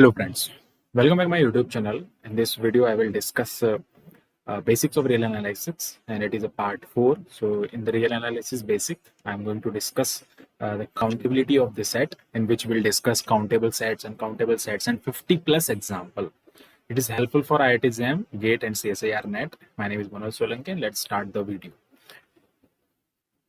Hello friends, welcome back to my YouTube channel. In this video I will discuss basics of real analysis, and it is a part 4. So in the real analysis basic I am going to discuss the countability of the set, in which we'll discuss countable sets and countable sets and 50 plus example. It is helpful for IIT exam, GATE and CSIR-NET. My name is Manoj Solanki. Let's start the video.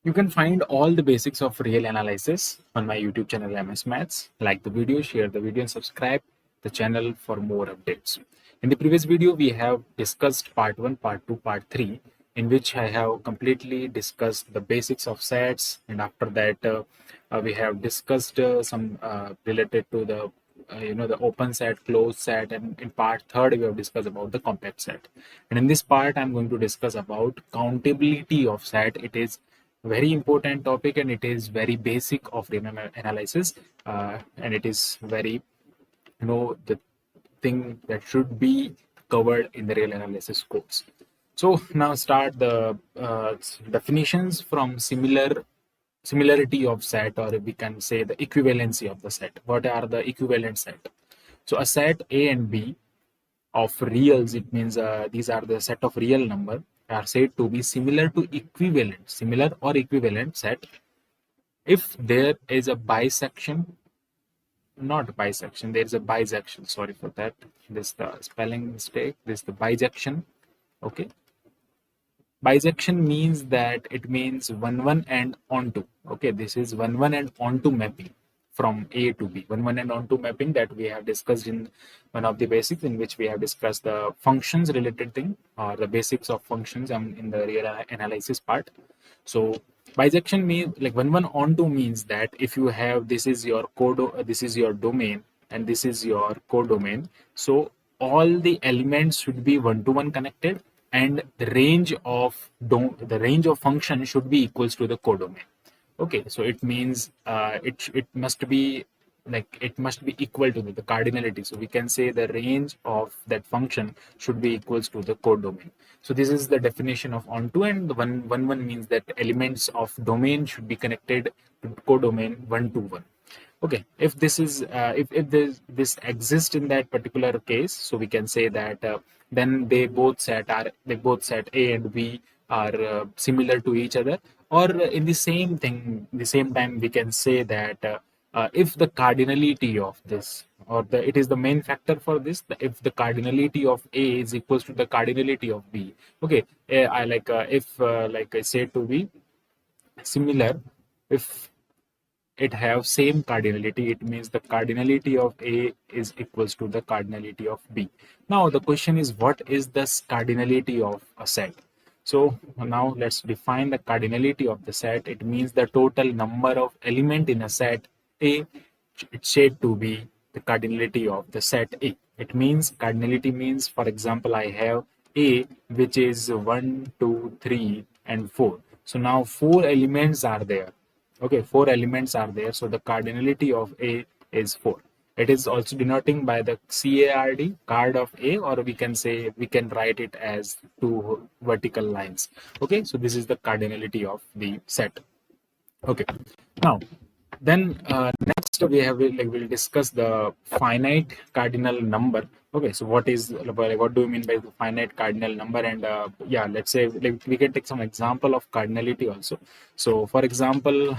You can find all the basics of real analysis on my YouTube channel MS Maths. Like the video, share the video and subscribe the channel for more updates. In the previous video, we have discussed part 1, part 2, part 3, in which I have completely discussed the basics of sets, and after that we have discussed some related to the the open set, closed set, and in part 3 we have discussed about the compact set. And in this part I'm going to discuss about countability of set. It is very important topic and it is very basic of real analysis, and it is very the thing that should be covered in the real analysis course. So now start the definitions from similarity of set, or we can say the equivalency of the set. What are the equivalent set? So a set A and B of reals, it means these are the set of real number, are said to be similar or equivalent set if there is a bisection, not bisection, there is a bisection, sorry for that, this is the spelling mistake, this is the bisection. Okay, bisection means that it means 1 and onto. Okay, this is 1 and onto mapping from A to B. 1 and onto mapping that we have discussed in one of the basics, in which we have discussed the functions related thing, or the basics of functions in the real analysis part. So bisection means like 1 onto means that if you have, this is your code, this is your domain and this is your codomain, so all the elements should be 1-to-1 connected, and the range of function should be equals to the codomain. Okay, so it means it must be equal to the cardinality. So we can say the range of that function should be equals to the codomain. So this is the definition of onto, and the one means that elements of domain should be connected to codomain 1-to-1. Okay, if this is if this exists in that particular case, so we can say that then they both set A and B are similar to each other, or in the same time we can say that if the cardinality of this, or it is the main factor for this, if the cardinality of A is equals to the cardinality of B. Okay, if I say to be similar, if it have same cardinality, it means the cardinality of A is equals to the cardinality of B. Now the question is, what is the cardinality of a set? So now let's define the cardinality of the set. It means the total number of element in a set A. It's said to be the cardinality of the set A. It means cardinality means, for example, I have A which is 1, 2, 3 and 4. So now 4 elements are there. Okay, 4 elements are there, so the cardinality of A is 4. It is also denoting by the CARD, card of A, or we can write it as 2 vertical lines. Okay, so this is the cardinality of the set. Okay, now then next we'll discuss the finite cardinal number. Okay, so what do you mean by the finite cardinal number? And yeah, let's say we can take some example of cardinality also. So for example,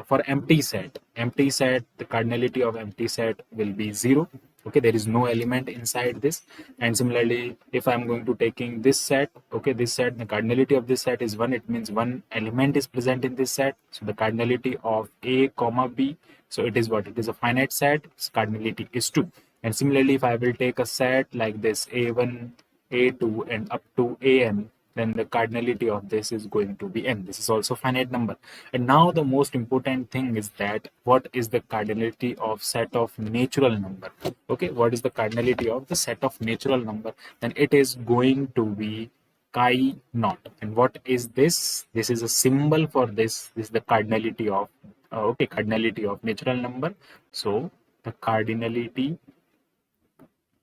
for empty set, the cardinality of empty set will be 0. Okay, there is no element inside this. And similarly, if I'm going to taking this set, okay, this set, the cardinality of this set is 1. It means 1 element is present in this set. So the cardinality of A comma B, so it is what? It is a finite set. Its cardinality is 2. And similarly, if I will take a set like this, A1, A2 and up to AN, then the cardinality of this is going to be n. This is also finite number. And now the most important thing is that what is the cardinality of set of natural number? Okay, what is the cardinality of the set of natural number? Then it is going to be chi naught. And what is this? This is a symbol for this. This is the cardinality of cardinality of natural number. So the cardinality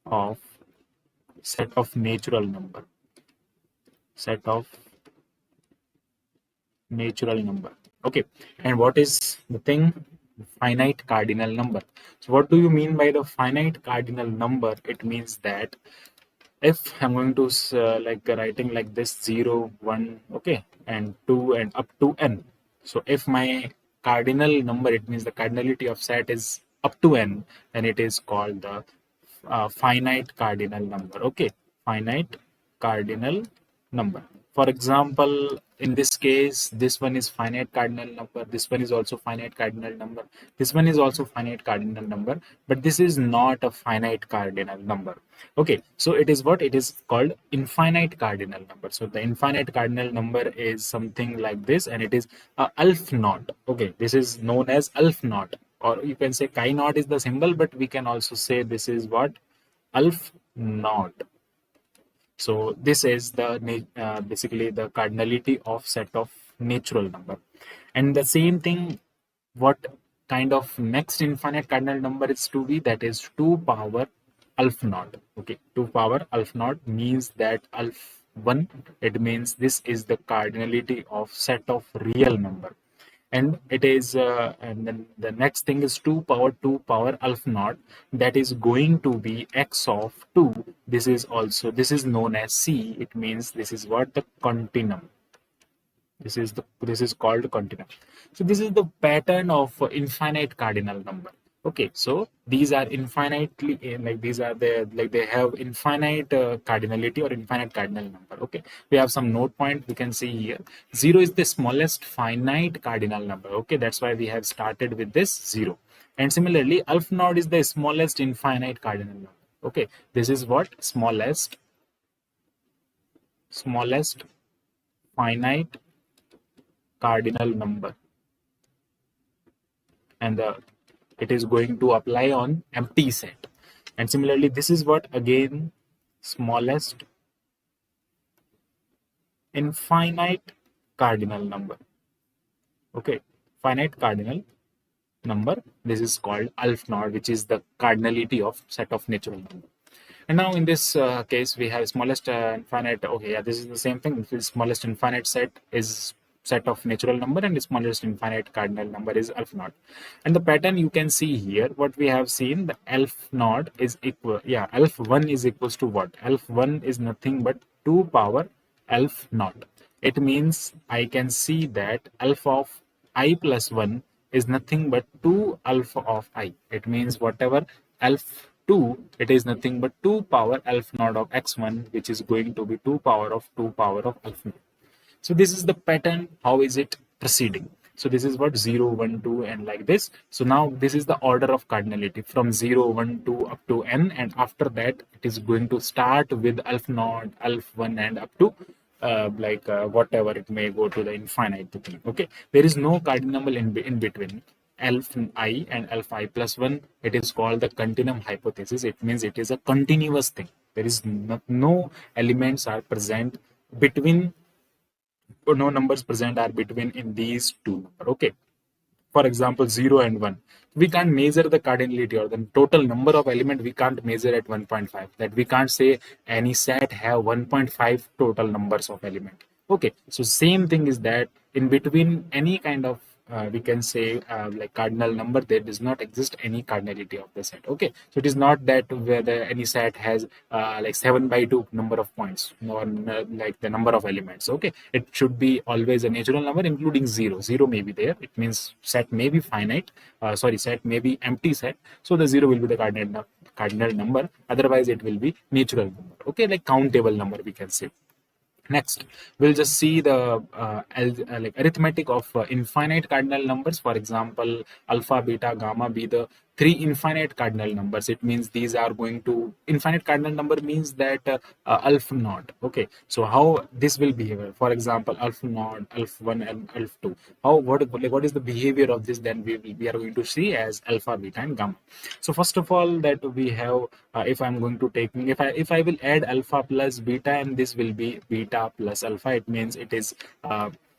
of set of natural number. Okay, and what is the thing? finite cardinal number. So what do you mean by the finite cardinal number? It means that if I'm going to like writing like this 0, 1, okay, and 2 and up to n. So if my cardinal number, it means the cardinality of set is up to n, then it is called the finite cardinal number. Okay, finite cardinal number. For example, in this case, this one is finite cardinal number, this one is also finite cardinal number, this one is also finite cardinal number, but this is not a finite cardinal number. Okay, so it is what? It is called infinite cardinal number. So the infinite cardinal number is something like this, and it is a elf knot. Okay, this is known as elf knot, or you can say chi knot is the symbol, but we can also say this is what? Elf knot. So this is the basically the cardinality of set of natural number. And the same thing, what kind of next infinite cardinal number is to be? That is 2 power elf naught. Okay, 2 power elf naught means that elf 1, it means this is the cardinality of set of real number. And it is and then the next thing is 2 power elf naught, that is going to be x of 2. This is also, this is known as c. It means this is what? The continuum. This is called continuum. So this is the pattern of infinite cardinal number. Okay, so these are infinitely like these are the like they have infinite cardinality or infinite cardinal number. Okay, we have some note point we can see here. 0 is the smallest finite cardinal number. Okay, that's why we have started with this 0. And similarly, elf naught is the smallest infinite cardinal number. Okay, this is what? Smallest finite cardinal number, and it is going to apply on empty set. And similarly, this is what? Again, smallest infinite cardinal number. Okay, finite cardinal number, this is called elf naught, which is the cardinality of set of natural number. And now in this case, we have smallest infinite. Okay, yeah, this is the same thing. The smallest infinite set is set of natural number, and the smallest infinite cardinal number is elf naught. And the pattern you can see here, what we have seen, the elf naught is equal, yeah, elf 1 is equals to what? Elf 1 is nothing but 2 power elf naught. It means I can see that alpha of I plus 1 is nothing but 2 alpha of I. It means whatever elf 2, it is nothing but 2 power elf naught of x1, which is going to be 2 power of elf naught. So this is the pattern. How is it proceeding? So this is what? 0, 1, 2, and like this. So now this is the order of cardinality from 0, 1, 2 up to n, and after that it is going to start with elf naught, elf 1, and up to whatever it may go to the infinite thing. Okay, there is no cardinal in between elf I and elf I plus 1. It is called the continuum hypothesis. It means it is a continuous thing. There is no elements are present between, or no numbers present are between in these two numbers. Okay, for example, 0 and 1, we can't measure the cardinality or the total number of element. We can't measure at 1.5, that we can't say any set have 1.5 total numbers of element. Okay, so same thing is that in between any kind of we can say like cardinal number, there does not exist any cardinality of the set. Okay, so it is not that whether any set has like 7 by 2 number of points, or like the number of elements. Okay, it should be always a natural number including 0. 0 may be there, it means set may be finite, set may be empty set, so the 0 will be the cardinal number, otherwise it will be natural number. Okay, like countable number we can say. Next, we'll just see the like arithmetic of infinite cardinal numbers. For example, alpha, beta, gamma be the 3 infinite cardinal numbers. It means these are going to, infinite cardinal number means that alpha naught. Okay, so how this will behave? For example, alpha naught, alpha 1, and alpha 2. What is the behavior of this? Then we are going to see as alpha, beta, and gamma. So first of all, that we have, if I'm going to take, if I will add alpha plus beta, and this will be beta plus alpha, it means it is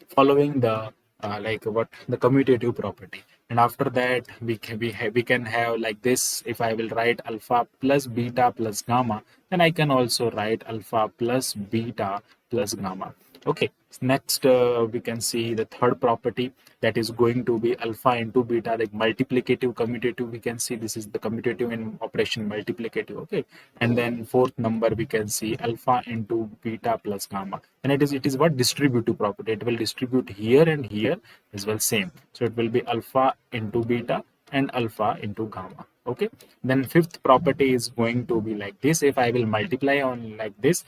following the like what the commutative property. And after that we can have like this. If I will write alpha plus beta plus gamma, then I can also write alpha plus beta plus gamma. Okay, Next, we can see the third property, that is going to be alpha into beta, like multiplicative, commutative. We can see this is the commutative in operation, multiplicative. Okay, and then fourth number we can see alpha into beta plus gamma, and it is what distributive property. It will distribute here and here as well, same. So it will be alpha into beta and alpha into gamma. Okay, then fifth property is going to be like this. If I will multiply on like this,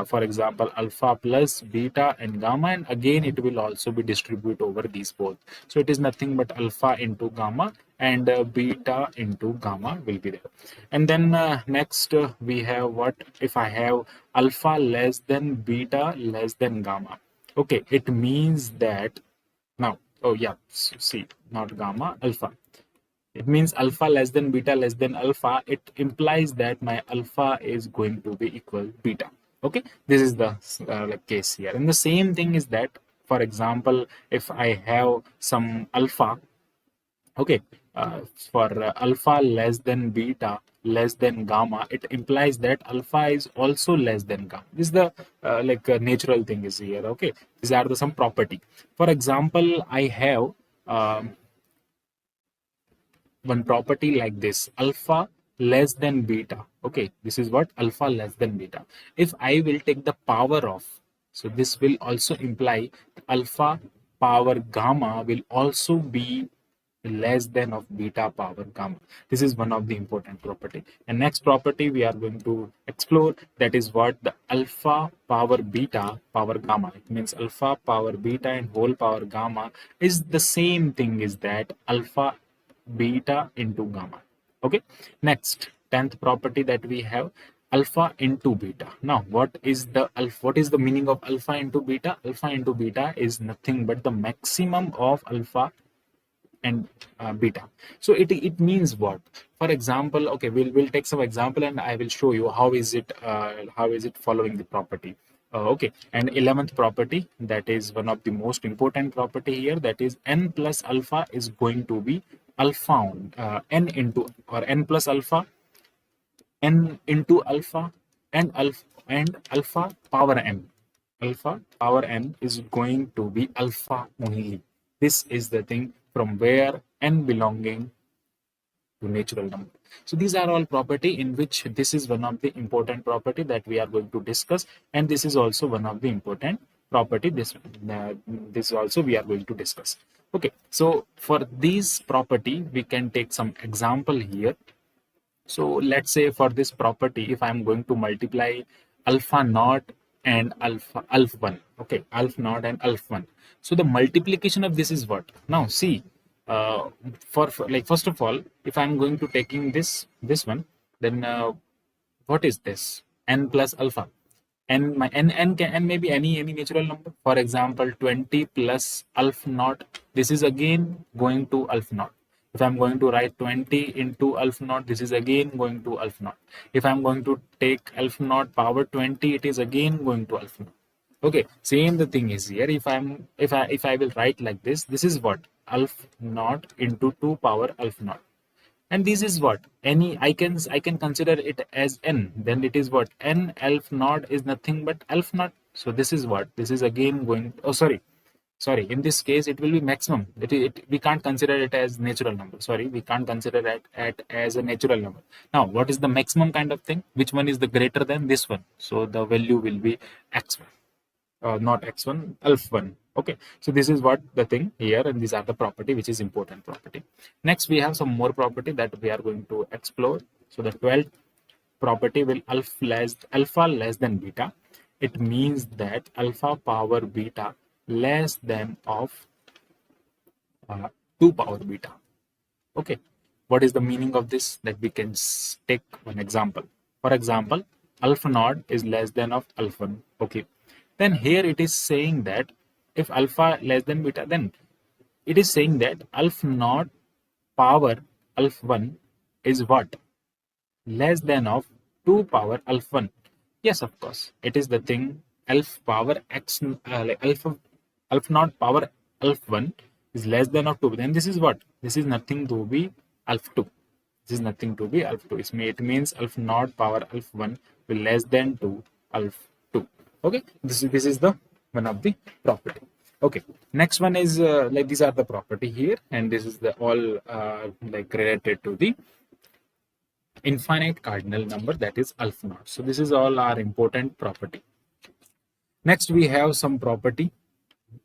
for example, alpha plus beta and gamma, and again it will also be distributed over these both. So it is nothing but alpha into gamma, and beta into gamma will be there. And then next we have what, if I have alpha less than beta less than gamma. Okay, it means that now, oh yeah, see, not gamma, alpha. It means alpha less than beta less than alpha. It implies that my alpha is going to be equal beta. Okay, this is the like case here. And the same thing is that, for example, if I have some alpha, okay, for alpha less than beta less than gamma, it implies that alpha is also less than gamma. This is the natural thing is here. Okay, these are the some property. For example, I have one property like this, alpha less than beta. Okay, this is what, alpha less than beta. If I will take the power of, so this will also imply alpha power gamma will also be less than of beta power gamma. This is one of the important property. And next property we are going to explore, that is what, the alpha power beta power gamma. It means alpha power beta and whole power gamma is the same thing is that alpha beta into gamma. Okay, next 10th property that we have, alpha into beta. Now what is the alpha, what is the meaning of alpha into beta? Alpha into beta is nothing but the maximum of alpha and beta. So it means what, for example, okay, we'll take some example and I will show you how is it following the property. Okay, and 11th property, that is one of the most important property here, that is n plus alpha is going to be alpha n into, or n plus alpha, n into alpha, and alpha power n. Alpha power n is going to be alpha only. This is the thing from where n belonging to natural number. So these are all property in which this is one of the important property that we are going to discuss, and this is also one of the important property this also we are going to discuss. Okay, so for this property we can take some example here. So let's say for this property, if I'm going to multiply alpha naught and alpha 1, okay, alpha naught and alpha 1. So the multiplication of this is what? Now see, for like, first of all, if I'm going to taking this one, then what is this? N plus alpha. N, my n may be any natural number. For example, 20 plus alpha naught. This is again going to alpha naught. If I'm going to write 20 into alpha naught, this is again going to alpha naught. If I'm going to take alpha naught power 20, it is again going to alpha naught. Okay, same the thing is here. If I will write like this, this is what, alpha naught into 2 power alpha naught. And this is what, any I can consider it as n, then it is what, n alpha naught is nothing but alpha naught. So this is what, this is again going, oh sorry, in this case it will be maximum. We can't consider it as natural number. Sorry, we can't consider it as a natural number. Now what is the maximum kind of thing? Which one is the greater than this one? So the value will be x1. Not x1, alpha1. Okay, so this is what the thing here, and these are the property which is important property. Next we have some more property that we are going to explore. So the 12th property will alpha less than beta. It means that alpha power beta less than of 2 power beta. Okay, what is the meaning of this? That we can take one example. For example, alpha naught is less than of alpha 1. Okay, then here it is saying that if alpha less than beta, then it is saying that alpha naught power alpha 1 is what? Less than of 2 power alpha 1. Yes, of course, it is the thing, alpha power x, like alpha naught power alpha 1 is less than of 2. Then this is what? This is nothing to be alpha 2. This is nothing to be alpha 2. It means alpha naught power alpha 1 will less than 2 alpha 2. Okay, this is the one of the property. Okay, next one is like these are the property here, and this is the all like related to the infinite cardinal number, that is alpha naught. So this is all our important property. Next we have some property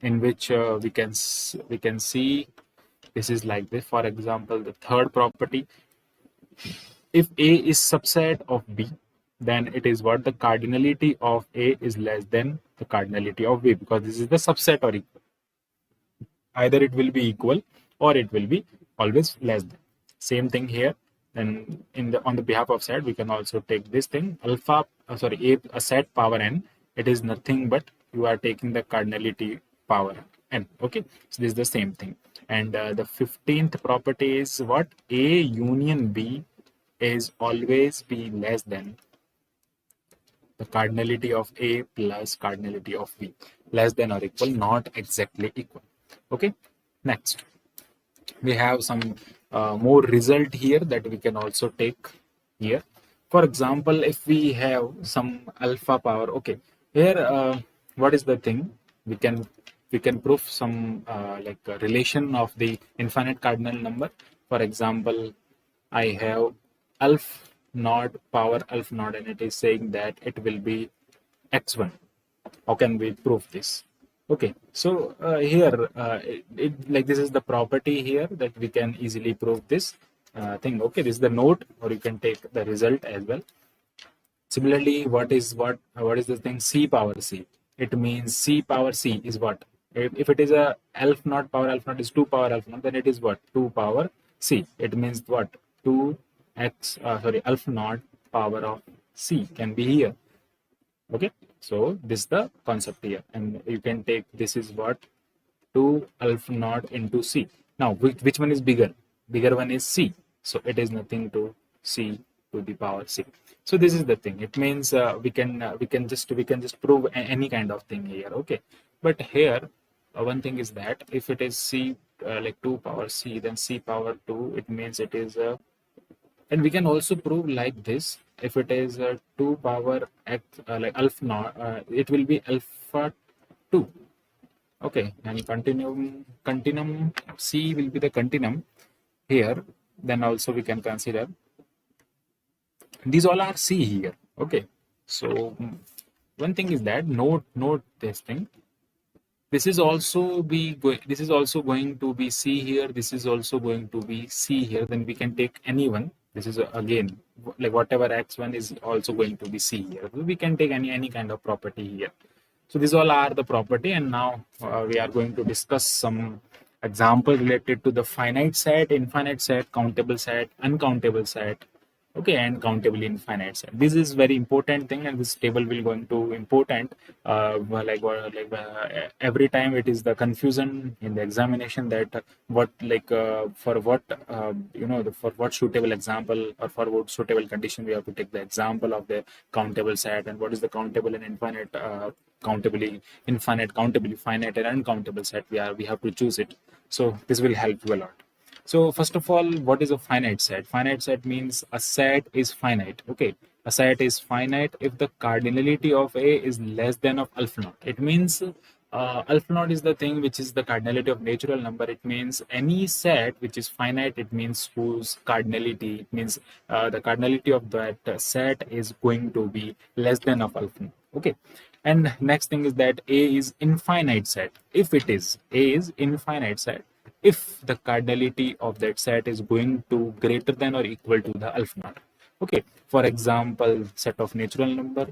in which we can see this is like this. For example, the third property, if A is subset of B, then it is what the cardinality of A is less than the cardinality of B, because this is the subset or equal. Either it will be equal or it will be always less than. Same thing here. And in the on the behalf of set, we can also take this thing alpha a set power n. It is nothing but you are taking the cardinality power n. Okay, so this is the same thing. And the 15th property is what? A union B is always be less than the cardinality of A plus cardinality of B, less than or equal, not exactly equal. Okay, next we have some more result here that we can also take here. For example, if we have some alpha power, okay, here what is the thing? We can prove some like a relation of the infinite cardinal number. For example, I have alpha naught power alpha naught, and it is saying that it will be x1. How can we prove this? Okay, so here like this is the property here that we can easily prove this thing. Okay, this is the note, or you can take the result as well. Similarly, what is the thing? C power C. It means C power C is what? If it is a alpha naught power alpha naught is 2 power alpha naught, then it is what? 2 power C. It means what? 2 alpha naught power of C can be here. Okay, so this is the concept here, and you can take this is what? 2 alpha naught into C. Now which one is bigger? Bigger one is C, so it is nothing to C to the power C. So this is the thing. It means we can just prove any kind of thing here. Okay, but here one thing is that if it is C like 2 power C, then C power 2, it means it is and we can also prove like this. If it is 2 power x like alpha naught, it will be alpha 2. Okay, and continuum C will be the continuum here. Then also we can consider these all are C here. Okay, so one thing is that note this thing. This is also going to be C here. This is also going to be C here. Then we can take any one. This is again like whatever x1 is also going to be C here. We can take any kind of property here. So these all are the property, and now we are going to discuss some example related to the finite set, infinite set, countable set, uncountable set. Okay, and countable infinite set. This is very important thing, and this table will going to important every time it is the confusion in the examination that what for what for what suitable example or for what suitable condition we have to take the example of the countable set, and what is the countable and infinite countably infinite, countable finite, and uncountable set. We have to choose it. So this will help you a lot. So first of all, what is a finite set? Finite set means a set is finite. Okay, a set is finite if the cardinality of A is less than of alpha naught. It means alpha naught is the thing which is the cardinality of natural number. It means any set which is finite. It means whose cardinality, it means the cardinality of that set is going to be less than of alpha naught. Okay, and next thing is that A is infinite set. If it is A is infinite set, if the cardinality of that set is going to greater than or equal to the alpha naught. Okay, for example, set of natural number,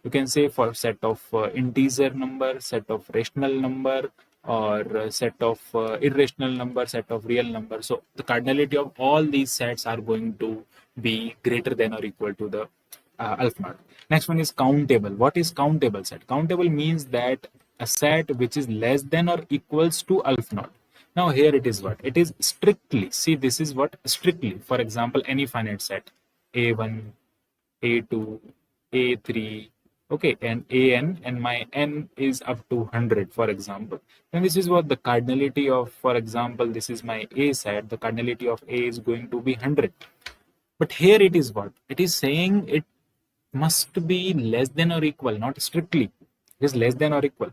you can say for set of integer number, set of rational number, or set of irrational number, set of real number. So the cardinality of all these sets are going to be greater than or equal to the alpha naught. Next one is countable. What is countable set? Countable means that a set which is less than or equals to alpha naught. Now here it is what? It is strictly, see this is what? Strictly, for example, any finite set, A1, A2, A3, okay, and AN, and my N is up to 100, for example. And this is what the cardinality of, for example, this is my A set, the cardinality of A is going to be 100. But here it is what? It is saying it must be less than or equal, not strictly. It is less than or equal.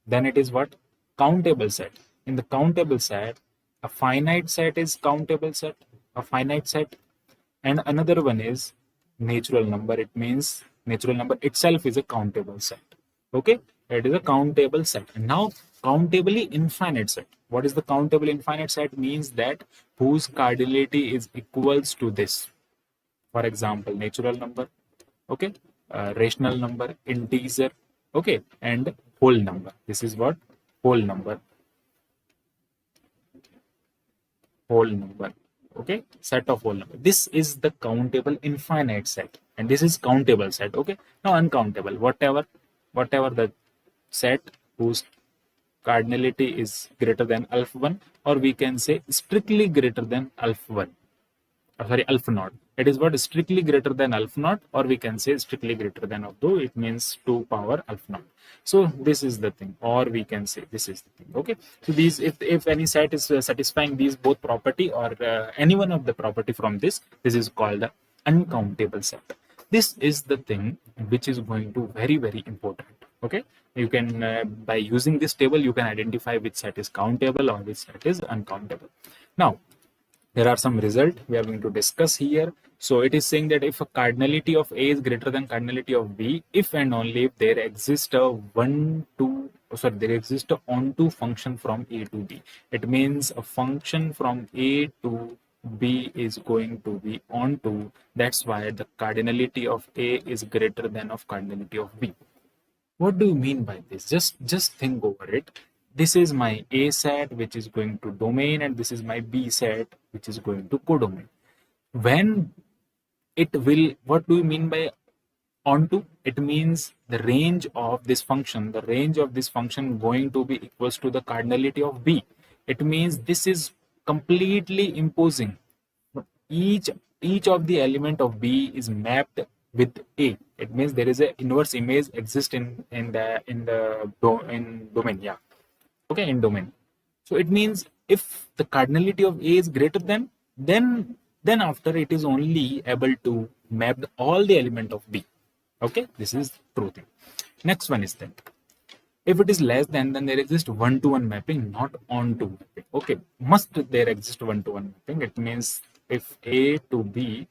then it is what? Countable set. In the countable set, a finite set is countable set, a finite set, and another one is natural number. It means natural number itself is a countable set. Okay, it is a countable set. And now countably infinite set. What is the countable infinite set? Means that whose cardinality is equals to this. For example, natural number, okay, rational number, integer, okay, and whole number. This is what? Whole number. Whole number, okay, set of whole number. This is the countable infinite set, and this is countable set. Okay, now uncountable, whatever the set whose cardinality is greater than alpha 1, or we can say strictly greater than alpha 1, sorry, alpha naught. It is what? Strictly greater than alpha naught, or we can say strictly greater than, although it means 2 power alpha naught. So this is the thing, or we can say this is the thing. Okay, so these, if any set is satisfying these both property, or any one of the property from this is called the uncountable set. This is the thing which is going to very important. Okay, you can by using this table you can identify which set is countable or which set is uncountable. Now there are some results we are going to discuss here. So it is saying that if a cardinality of A is greater than cardinality of B, if and only if there exists a there exists a onto function from A to B. It means a function from A to B is going to be onto. That's why the cardinality of A is greater than of cardinality of B. What do you mean by this? Just think over it. This is my A set, which is going to domain, and this is my B set, which is going to codomain. When it will, what do you mean by onto? It means the range of this function, going to be equals to the cardinality of B. It means this is completely imposing. Each of the element of B is mapped with A. It means there is an inverse image exist in domain. Yeah. Okay, in domain. So it means if the cardinality of A is greater than, then after it is only able to map all the element of B. Okay, this is true thing. Next one is that if it is less than, then there exists one-to-one mapping, not on-to mapping. Okay, must there exist one-to-one mapping? It means if A to B,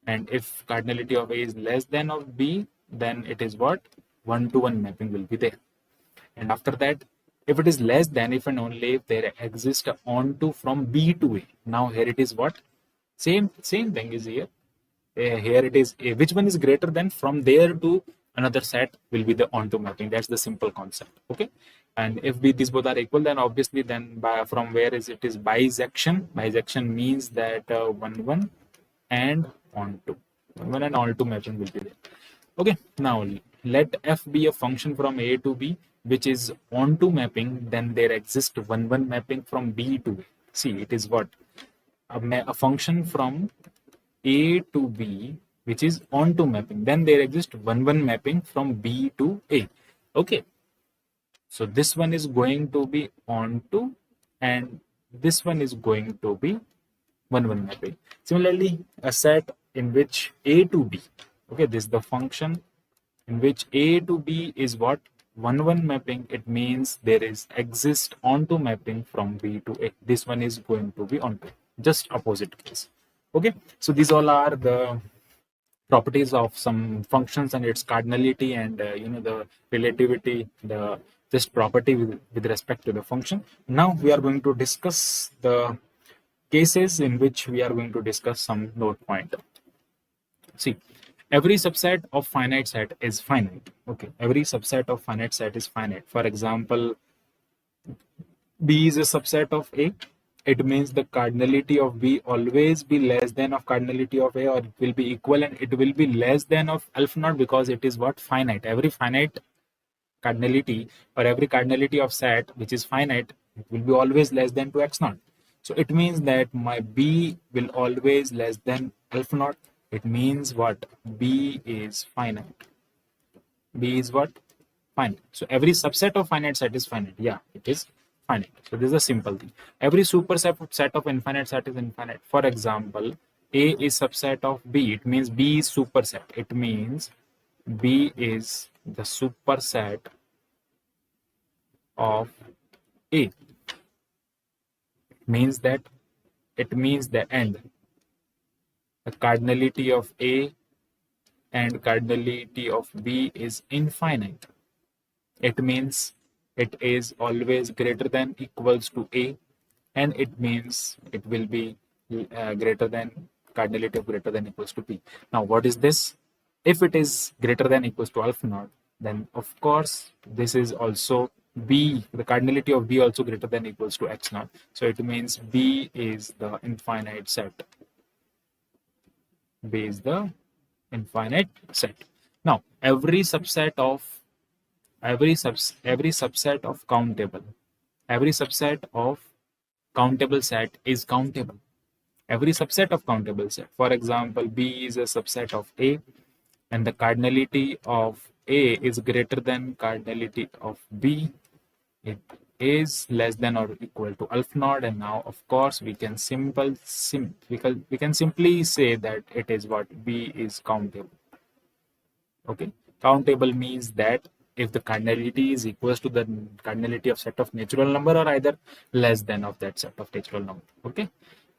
and if cardinality of A is less than of B, then it is what? One-to-one mapping will be there. And after that, if it is less than, if and only if there exists onto from B to A. Now here it is what? Same thing is here. Here it is A. Which one is greater than? From there to another set will be the onto mapping. That's the simple concept. Okay. And if these both are equal, then obviously then from where is it is bisection. Bisection means that 1 and onto. 1 and onto mapping will be there. Okay. Now let F be a function from A to B, which is onto mapping. Then there exists 1 mapping from B to A. See, it is what? A function from A to B, which is onto mapping. Then there exists 1 mapping from B to A. Okay. So this one is going to be onto, and this one is going to be 1 mapping. Similarly, a set in which A to B. Okay, this is the function in which A to B is what? 1 mapping. It means there is exist onto mapping from B to A. This one is going to be onto. Just opposite case. Okay, so these all are the properties of some functions and its cardinality, and the relativity, the just property with respect to the function. Now we are going to discuss the cases in which we are going to discuss some note point. See, every subset of finite set is finite. Okay, every subset of finite set is finite. For example, B is a subset of A. It means the cardinality of B always be less than of cardinality of A, or it will be equal, and it will be less than of alpha naught, because it is what? Finite. Every finite cardinality, or every cardinality of set which is finite, it will be always less than 2x naught. So it means that my B will always less than alpha naught. It means what? B is finite. B is what? Finite. So every subset of finite set is finite. Yeah, it is finite. So this is a simple thing. Every superset of infinite set is infinite. For example, A is subset of B. It means B is superset. It means B is the superset of A means that it means the end. The cardinality of A and cardinality of B is infinite. It means it is always greater than equals to A, and it means it will be greater than cardinality of greater than equals to B. Now, what is this? If it is greater than equals to alpha naught, then of course this is also B, the cardinality of B also greater than equals to X naught. So it means B is the infinite set. B is the infinite set. Now, every subset of countable, every subset of countable set is countable. Every subset of countable set. For example, B is a subset of A, and the cardinality of A is greater than cardinality of B. It is less than or equal to alpha naught, and now of course we can simply say that it is what B is countable. Okay, countable means that if the cardinality is equals to the cardinality of set of natural number or either less than of that set of natural number. Okay,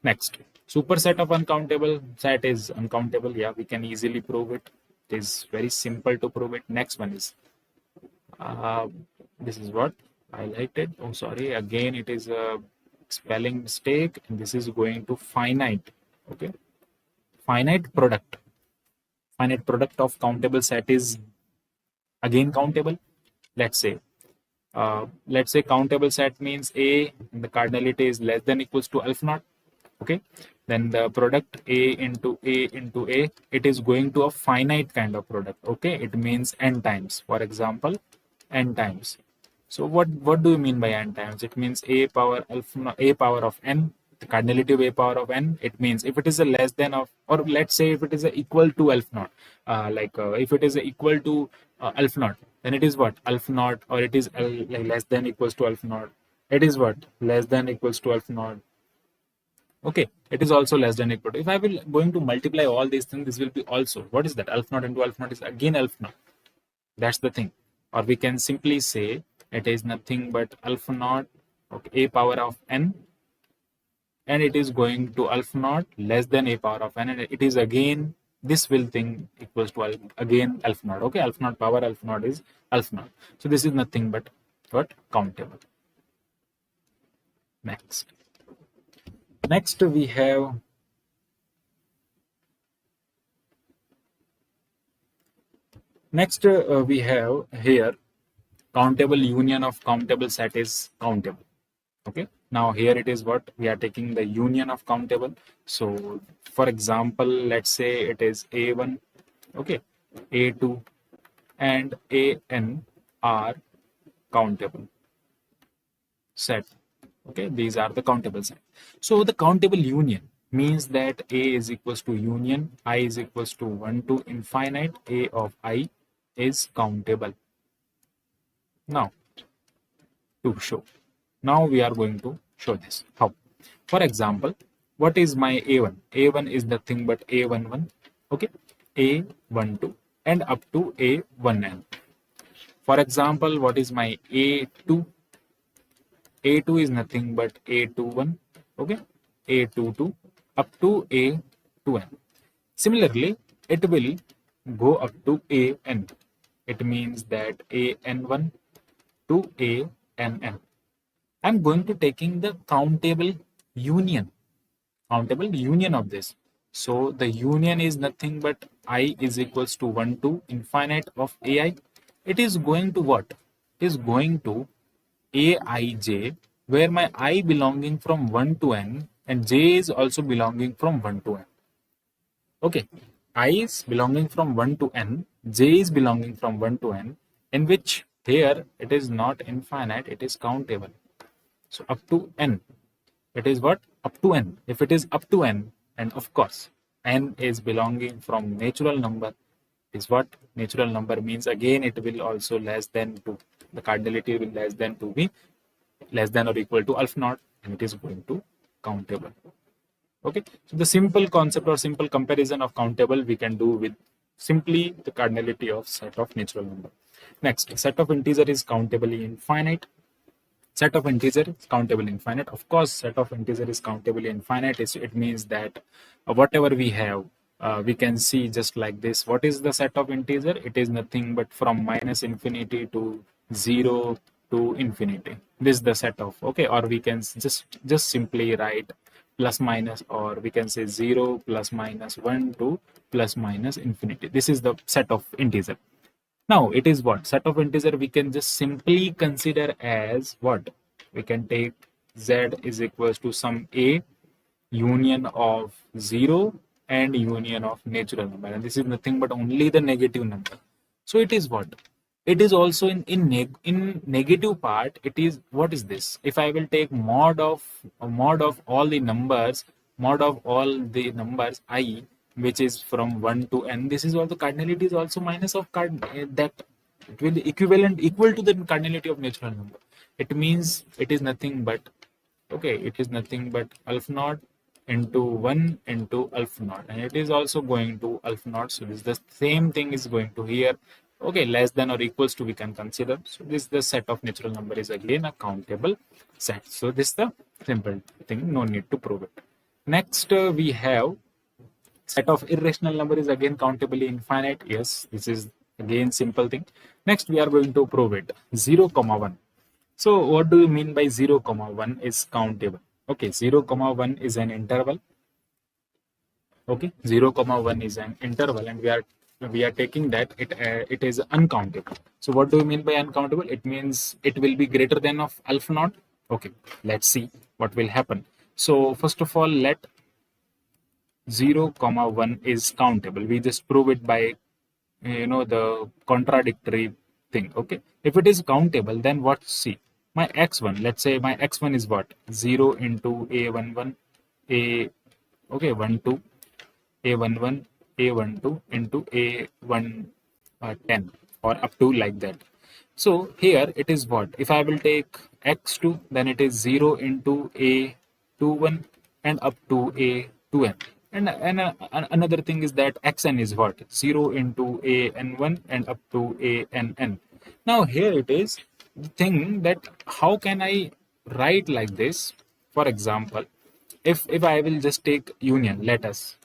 next, superset of uncountable set is uncountable. Yeah, we can easily prove it. It is very simple to prove it. Next one is this is what highlighted. Oh, sorry, again it is a spelling mistake, and this is going to finite. Okay, finite product of countable set is again countable. Let's say countable set means A and the cardinality is less than equals to alpha naught. Okay, then the product A into A, it is going to a finite kind of product. Okay, it means n times. For example, n times. So what do you mean by n times? It means a power of n, the cardinality of a power of n. It means if it is a less than of, or let's say if it is a equal to alpha naught, if it is a equal to alpha naught, then it is what alpha naught, or it is like less than equals to alpha naught. It is what less than equals to alpha naught. Okay, it is also less than equal to. If I will going to multiply all these things, this will be also what is that alpha naught into alpha naught is again alpha naught. That's the thing. Or we can simply say it is nothing but alpha naught, okay, a power of n, and it is going to alpha naught less than a power of n, and it is again this will thing equals to again alpha naught. Okay, alpha naught power alpha naught is alpha naught. So this is nothing but what countable. Next we have here countable union of countable set is countable. Okay, now here it is what we are taking the union of countable. So for example, let's say it is a1, okay, a2 and an are countable set. Okay, these are the countable set. So the countable union means that a is equals to union I is equals to 1 to infinite a of I is countable. Now to show, now we are going to show this. How? For example, what is my a1? A1 is nothing but a11, okay, a12 and up to a1n. For example, what is my a2? A2 is nothing but A21, okay, A22 up to A2n. Similarly, it will go up to AN. It means that AN1 to ANN. I'm going to taking the countable union of this. So the union is nothing but I is equals to 1 to infinite of AI. It is going to what? It is going to Aij, where my I belonging from 1 to n and j is also belonging from 1 to n. Okay, I is belonging from 1 to n, j is belonging from 1 to n, in which here it is not infinite, it is countable. So up to n, it is what? Up to n. If it is up to n, and of course n is belonging from natural number, is what natural number means, again it will also less than 2. The cardinality will less than 2 be less than or equal to alpha naught, and it is going to countable. Okay, so the simple concept or simple comparison of countable we can do with simply the cardinality of set of natural number. Next, set of integer is countably infinite. Set of integer is countable infinite. Of course, set of integer is countable infinite. It means that whatever we have, we can see just like this. What is the set of integer? It is nothing but from minus infinity to 0 to infinity. This is the set of, okay, or we can just simply write plus minus, or we can say 0 plus minus 1 to plus minus infinity. This is the set of integer. Now it is what? Set of integer we can just simply consider as what? We can take z is equals to some a union of 0 and union of natural number, and this is nothing but only the negative number. So it is what? It is also in negative part. It is, what is this? If I will take mod of all the numbers, I, which is from 1 to n, this is also cardinality is also minus of that. It will be equal to the cardinality of natural number. It means it is nothing but, okay, it is nothing but alpha naught into 1 into alpha naught, and it is also going to alpha naught. So this the same thing is going to here, okay, less than or equals to we can consider. So this the set of natural number is again a countable set. So this is the simple thing, no need to prove it. Next we have set of irrational number is again countably infinite. Yes, this is again simple thing. Next we are going to prove it. 0, 1. So what do you mean by 0, 1 is countable? Okay, 0, 1 is an interval. Okay, 0, 1 is an interval, and we are taking that it is uncountable. So what do you mean by uncountable? It means it will be greater than of alpha naught. Okay, let's see what will happen. So first of all, let 0, 1 is countable. We just prove it by the contradictory thing. Okay, if it is countable, then what? See, my x1, let's say my x1 is what? 0 into a11 a, okay, 12 a11 a12 into a110 or up to like that. So here it is what? If I will take x2, then it is 0 into a21 and up to a2n. And another thing is that xn is what? 0 into an1 and up to ann. Now here it is the thing that how can I write like this? For example, if I will just take union, let us,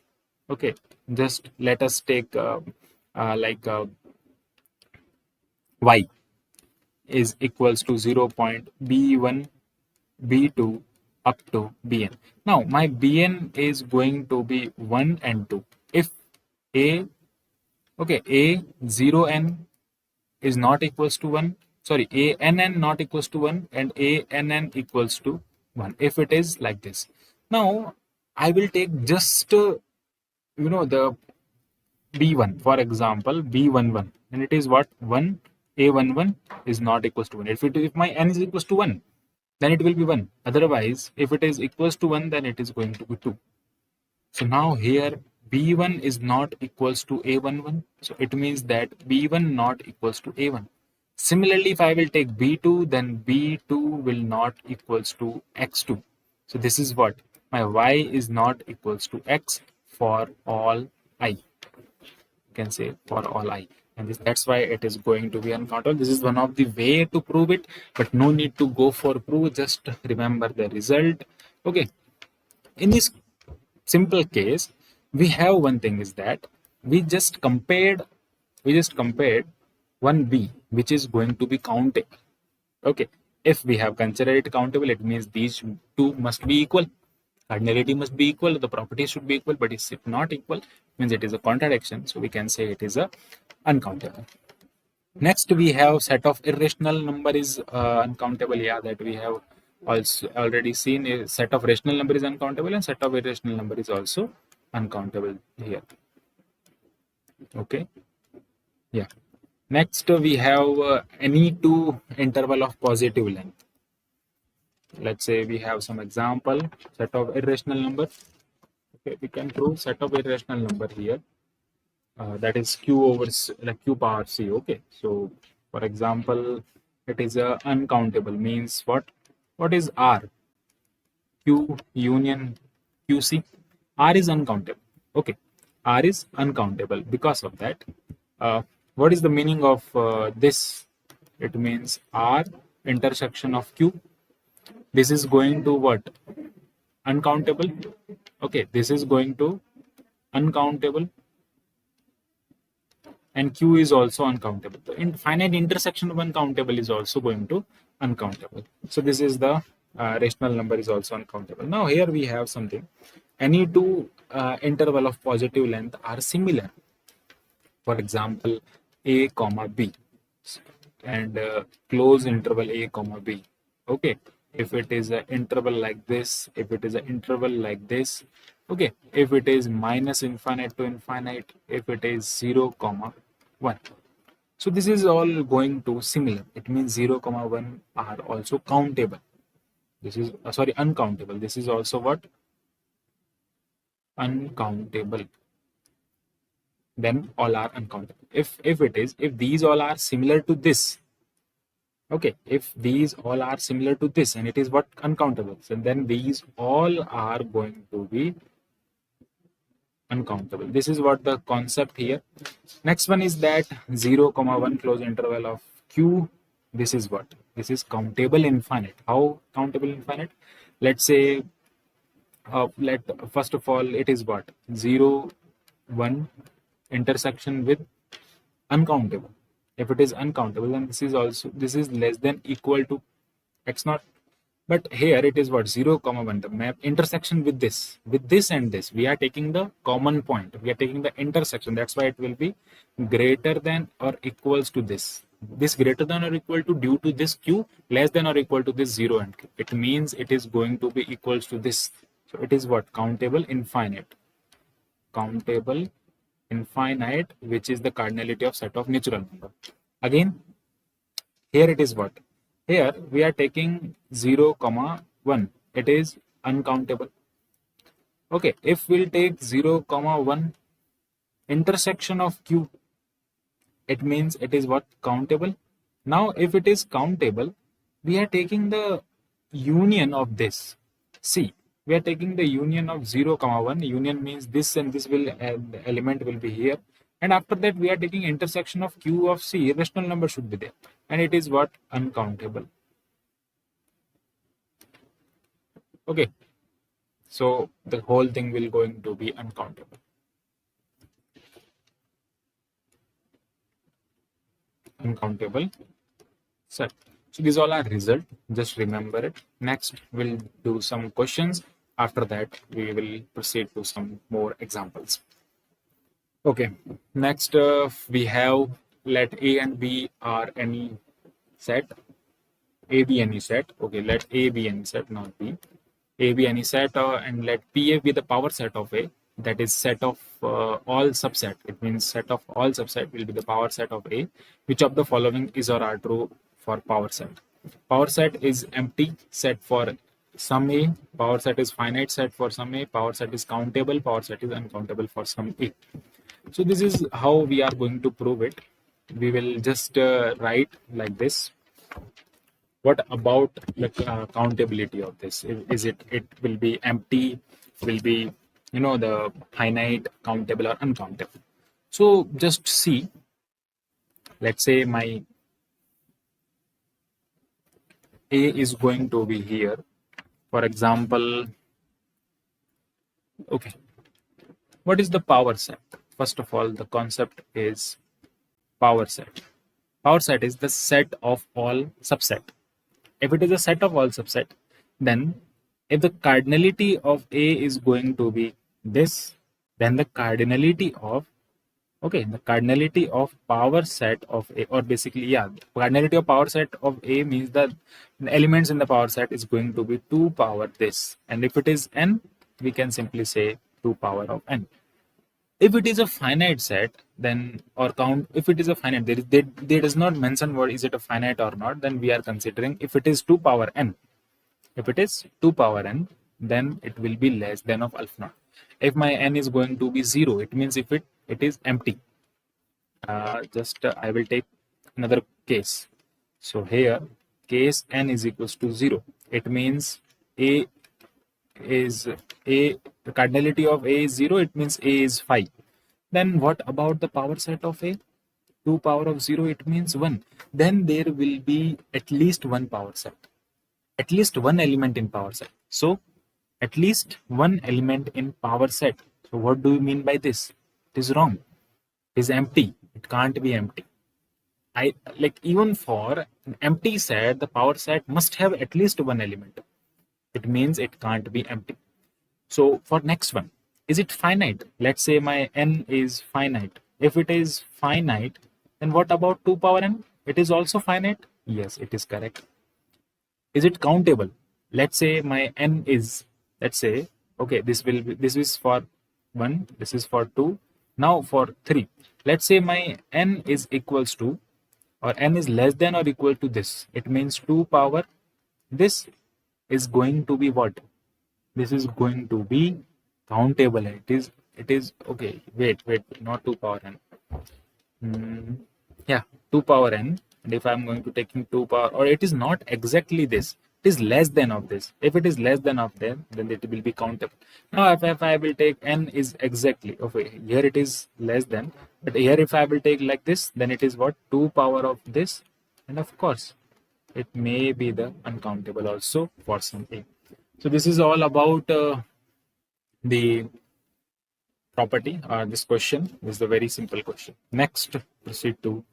okay, just let us take like y is equals to 0.b1 b2 up to bn. Now my bn is going to be 1 and 2. If a, okay, a 0n is not equals to 1, sorry, a nn not equals to 1 and a nn equals to 1, if it is like this. Now I will take just the b1, for example b11, and it is what? 1 a11 is not equals to 1. If my n is equals to 1, then it will be 1. Otherwise, if it is equals to 1, then it is going to be 2. So now here b1 is not equals to a11, so it means that b1 not equals to a1. Similarly, if I will take b2, then b2 will not equals to x2. So this is what? My y is not equals to x for all I. You can say for all I. And that's why it is going to be uncountable. This is one of the way to prove it, but no need to go for proof. Just remember the result. Okay. In this simple case, we have one thing is that we just compared one b, which is going to be countable. Okay. If we have considered it countable, it means these two must be equal. Cardinality must be equal, the properties should be equal, but if it's not equal, means it is a contradiction. So we can say it is a uncountable. Next, we have set of irrational number is uncountable. Yeah, that we have also already seen. A set of rational number is uncountable and set of irrational number is also uncountable here. Okay. Yeah. Next, we have any two interval of positive length. Let's say we have some example, set of irrational number. Okay, we can prove set of irrational number here. That is q over like q power c. Okay, so for example, it is uncountable, means what is r? Q union qc. R is uncountable. Okay, r is uncountable. Because of that, what is the meaning of this? It means r intersection of q. this is going to what? Uncountable. Okay, this is going to uncountable, and Q is also uncountable. The finite intersection of uncountable is also going to uncountable. So this is the rational number is also uncountable. Now here we have something. Any two interval of positive length are similar. For example, A comma B and close interval A comma B. Okay, if it is an interval like this, if it is an interval like this, okay, if it is minus infinite to infinite, if it is 0 comma 1. So this is all going to similar. It means 0 comma 1 are also countable. This is sorry, uncountable. This is also what? Uncountable. Then all are uncountable. If these all are similar to this, okay, if these all are similar to this and it is what? Uncountable, so then these all are going to be uncountable. This is what the concept here. Next one is that 0 comma 1 close interval of Q. This is what? This is countable infinite. How countable infinite? Let's say let first of all it is what? 0 1 intersection with uncountable. If it is uncountable, then this is also, this is less than equal to x naught. But here it is what? 0 comma 1, the map intersection with this and this, we are taking the common point, we are taking the intersection. That's why it will be greater than or equals to this greater than or equal to due to this Q, less than or equal to this 0 and Q. It means it is going to be equals to this. So it is what? Countable infinite. Countable infinite, which is the cardinality of set of natural number. Again, here it is what? Here we are taking 0 comma 1. It is uncountable. Okay, if we'll take 0 comma 1 intersection of Q, it means it is what? Countable. Now if it is countable, we are taking the union of this. See, we are taking the union of 0 comma 1. Union means this and this will the element will be here, and after that we are taking intersection of Q of C. Rational number should be there, and it is what? Uncountable. Okay, so the whole thing will going to be uncountable. Uncountable set. So these all are result. Just remember it. Next, we'll do some questions. After that, we will proceed to some more examples. Okay. Next, we have let A and B are any set. A be any set. Okay. Let A be any set, not B. A be any set, and let PA be the power set of A. That is set of all subset. It means set of all subset will be the power set of A. Which of the following is or are true for power set? Power set is empty set for some A. Power set is finite set for some A. Power set is countable. Power set is uncountable for some A. So this is how we are going to prove it. We will just write like this. What about the countability of this? Is it will be empty, will be the finite, countable, or uncountable? So just see, let's say my A is going to be here, for example. Okay, what is the power set? First of all, the concept is power set. Power set is the set of all subset. If it is a set of all subset, then if the cardinality of A is going to be this, then the cardinality of power set of A, or basically, cardinality of power set of A means that the elements in the power set is going to be 2 power this, and if it is n, we can simply say 2 power of n. If it is a finite set, then or count, if it is a finite, they does not mention what is it a finite or not, then we are considering if it is 2 power n. If it is 2 power n, then it will be less than of alpha naught. If my n is going to be 0, it means if it is empty. I will take another case. So here case n is equals to 0. It means the cardinality of A is 0. It means A is 5. Then what about the power set of A? 2 power of 0, it means 1. Then there will be at least one power set. at least one element in power set. So at least one element in power set. So what do you mean by this? It is wrong. It is empty. It can't be empty. I like even for an empty set, the power set must have at least one element. It means it can't be empty. So for next one, is it finite? Let's say my n is finite. If it is finite, then what about 2 power n? It is also finite? Yes, it is correct. Is it countable? Let's say my n is, let's say, okay, this is for 1, this is for 2, now for 3. Let's say my n is equals to, or n is less than or equal to this. It means 2 power, this is going to be what? This is going to be countable. It is okay. Wait, not 2 power n. Yeah, 2 power n. And if I'm going to taking 2 power, or it is not exactly this, it is less than of this. If it is less than of them, then it will be countable. Now, if I will take n is exactly, okay, here it is less than, but here if I will take like this, then it is what? 2 power of this, and of course, it may be the uncountable also for something. So this is all about the property. This question is a very simple question. Next, proceed to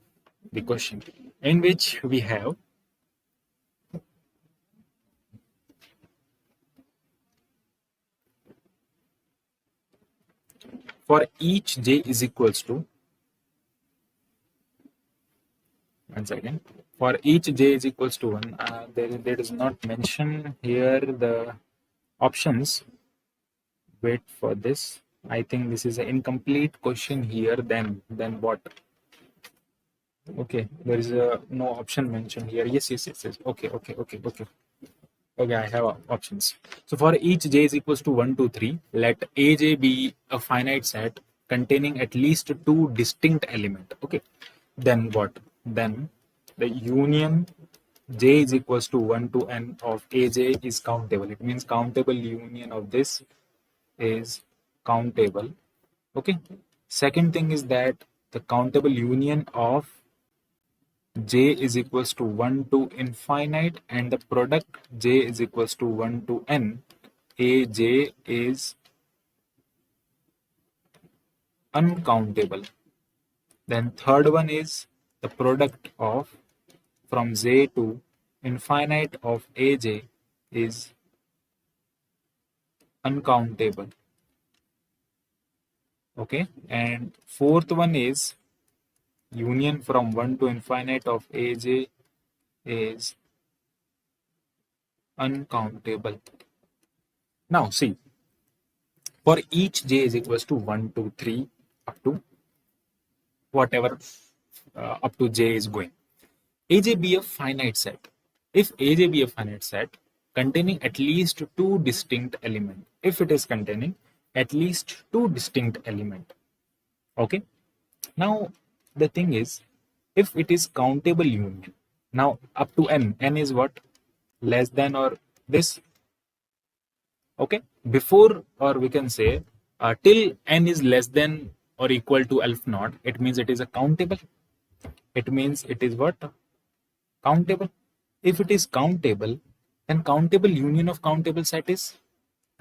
the question in which we have for each j is equals to, once again, for each j is equals to 1, there is not mention here the options. Wait for this. I think this is an incomplete question here. Then what? Okay, there is no option mentioned here. Yes. Okay. I have options. So for each j is equals to 1, 2, 3, let aj be a finite set containing at least 2 distinct elements. Okay. Then what? Then the union j is equals to 1 to n of aj is countable. It means countable union of this is countable. Okay. Second thing is that the countable union of j is equals to 1 to infinite and the product j is equals to 1 to n, aj is uncountable. Then third one is the product of from j to infinite of aj is uncountable. Okay, and fourth one is union from 1 to infinite of aj is uncountable. Now see, for each j is equals to 1, 2, 3 up to whatever up to j is going, aj be a finite set. If aj be a finite set containing at least 2 distinct elements, if it is containing at least 2 distinct elements, okay. Now the thing is, if it is countable union, now up to n is what? Less than or this, okay. Before, or we can say till n is less than or equal to alpha naught, it means it is a countable. It means it is what? Countable. If it is countable, then countable union of countable set is,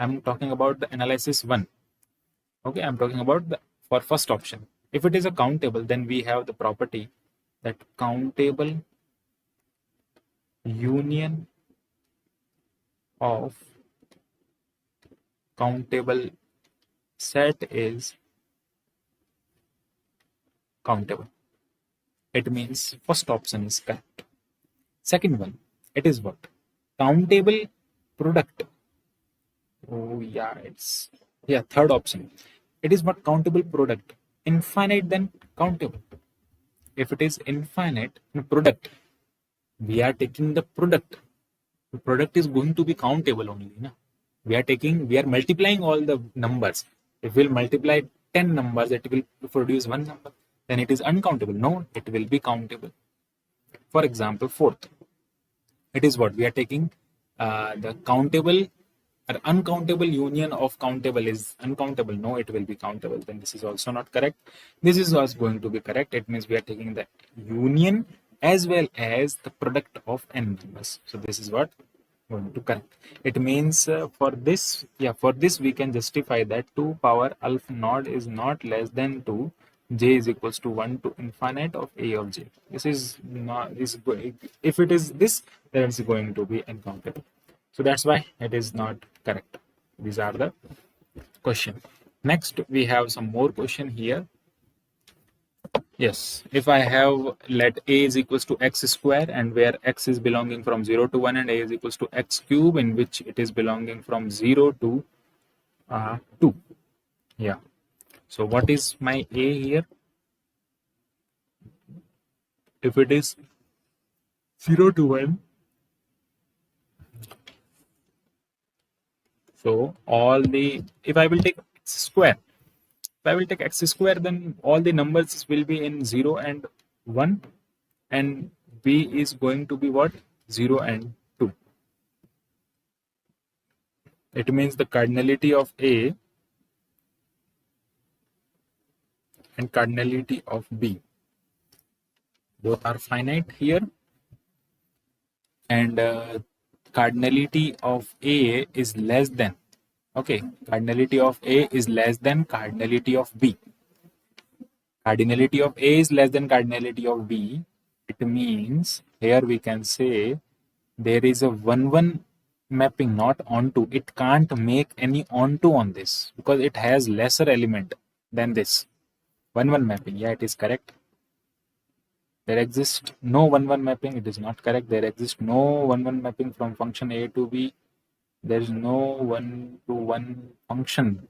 I'm talking about the analysis 1. Okay, I'm talking about the for first option. If it is a countable, then we have the property that countable union of countable set is countable. It means first option is correct. Second one, it is what? Countable product. Oh yeah, it's third option. It is what? Countable product. Infinite then countable. If it is infinite product, we are taking the product. The product is going to be countable only. Na? We are multiplying all the numbers. If we'll multiply 10 numbers, it will produce one number. Then it is uncountable. No, it will be countable. For example, fourth, it is what? We are taking the countable or uncountable union of countable is uncountable. No, it will be countable. Then this is also not correct. This is what's going to be correct. It means we are taking the union as well as the product of n numbers. So this is what? going to correct. It means for this we can justify that 2 power alpha naught is not less than 2. J is equals to 1 to infinite of a of j. This is not if it is this, then it's going to be uncountable. So that's why it is not correct. These are the question. Next, we have some more question here. Yes, if I have let a is equals to x square, and where x is belonging from 0 to 1, and a is equals to x cube, in which it is belonging from 0 to 2. Yeah. So what is my a here? If it is 0 to 1, so if I will take x square, if I will take x square, then all the numbers will be in 0 and 1, and b is going to be what? 0 and 2. It means the cardinality of a and cardinality of b both are finite here, and cardinality of a is less than, okay, cardinality of a is less than cardinality of b. Cardinality of a is less than cardinality of b. It means here we can say there is a 1-1 mapping, not onto. It can't make any onto on this because it has lesser element than this 1-1 mapping. Yeah, it is correct. There exists no 1-1 mapping. It is not correct. There exists no 1-1 mapping from function a to b. There is no 1-to-1 function.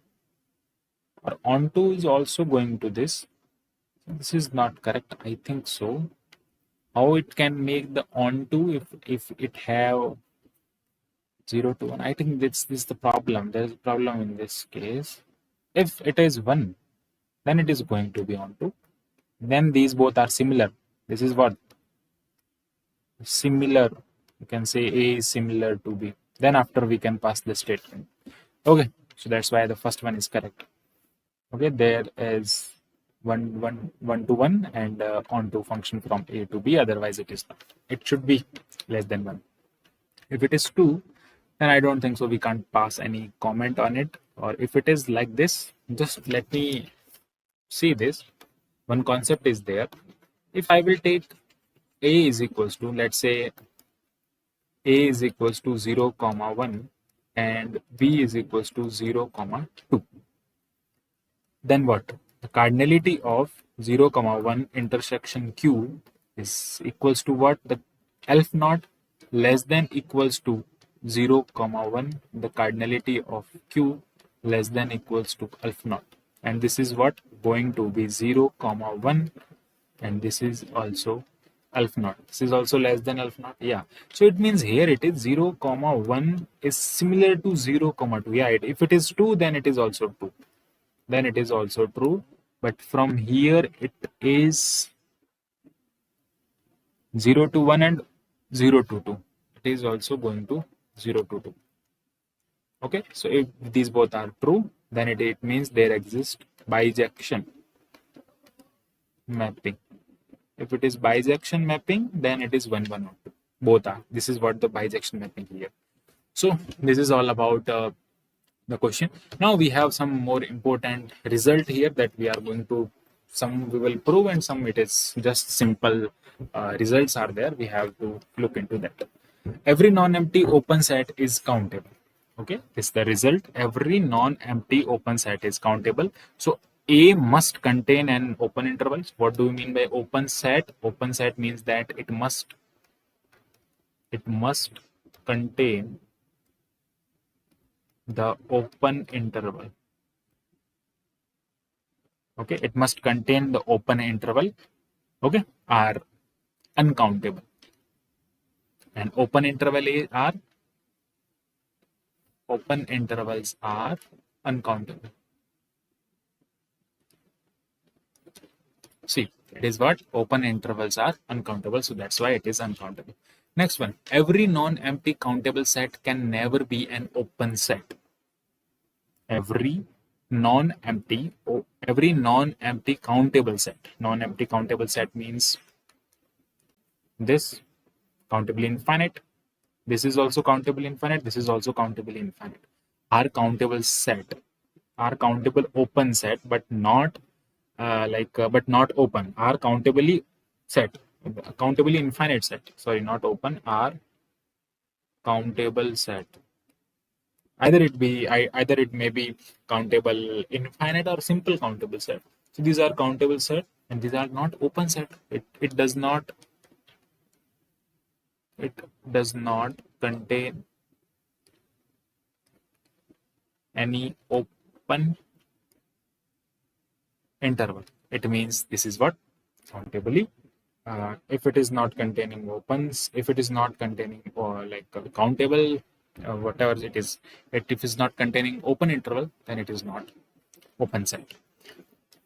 Or onto is also going to this. This is not correct. I think so. How it can make the onto if it have 0 to 1? I think this is the problem. There is a problem in this case. If it is 1, then it is going to be onto. Then these both are similar. This is what? Similar. You can say A is similar to B. Then after we can pass the statement. Okay, so that's why the first one is correct. Okay, there is 1-to-1 and onto function from A to B. Otherwise, it is not. It should be less than 1. If it is 2, then I don't think so. We can't pass any comment on it. Or if it is like this, just let me see this. One concept is there. If I will take A is equals to, let's say, A is equals to 0, 1 and B is equals to 0, 2. Then what? The cardinality of 0, 1 intersection Q is equals to what? The alpha naught less than equals to 0, 1. The cardinality of Q less than equals to alpha naught. And this is what? Going to be 0, 1, and this is also alpha naught. This is also less than alpha naught. Yeah. So it means here it is 0, 1 is similar to 0, 2. Yeah. If it is 2, then it is also 2. Then it is also true. But from here it is 0 to 1 and 0 to 2. It is also going to 0 to 2. Okay. So if these both are true, then it means there exists bijection mapping. If it is bijection mapping, then it is 1, 1, 2. Both are. This is what the bijection mapping here. So this is all about the question. Now we have some more important result here that we are going to, some we will prove and some it is just simple results are there. We have to look into that. Every non-empty open set is countable. Okay, this is the result. Every non-empty open set is countable. So A must contain an open interval. What do we mean by open set? Open set means that it must contain the open interval. Okay, it must contain the open interval. Okay, are uncountable. And open intervals are uncountable. See, it is what? Open intervals are uncountable, so that's why it is uncountable. Next one, every non-empty countable set can never be an open set. Every non-empty countable set. Non-empty countable set means this, countably infinite, This is also countable infinite. This is also countable infinite. Are countable set, are countable open set, but not but not open. Are countably set, countably infinite set. Sorry, not open. Are countable set. Either it may be countable infinite or simple countable set. So these are countable set, and these are not open set. It does not contain any open interval. It means this is what countably. If it is not containing opens, if it is not containing or countable, whatever it is, if it is not containing open interval, then it is not open set.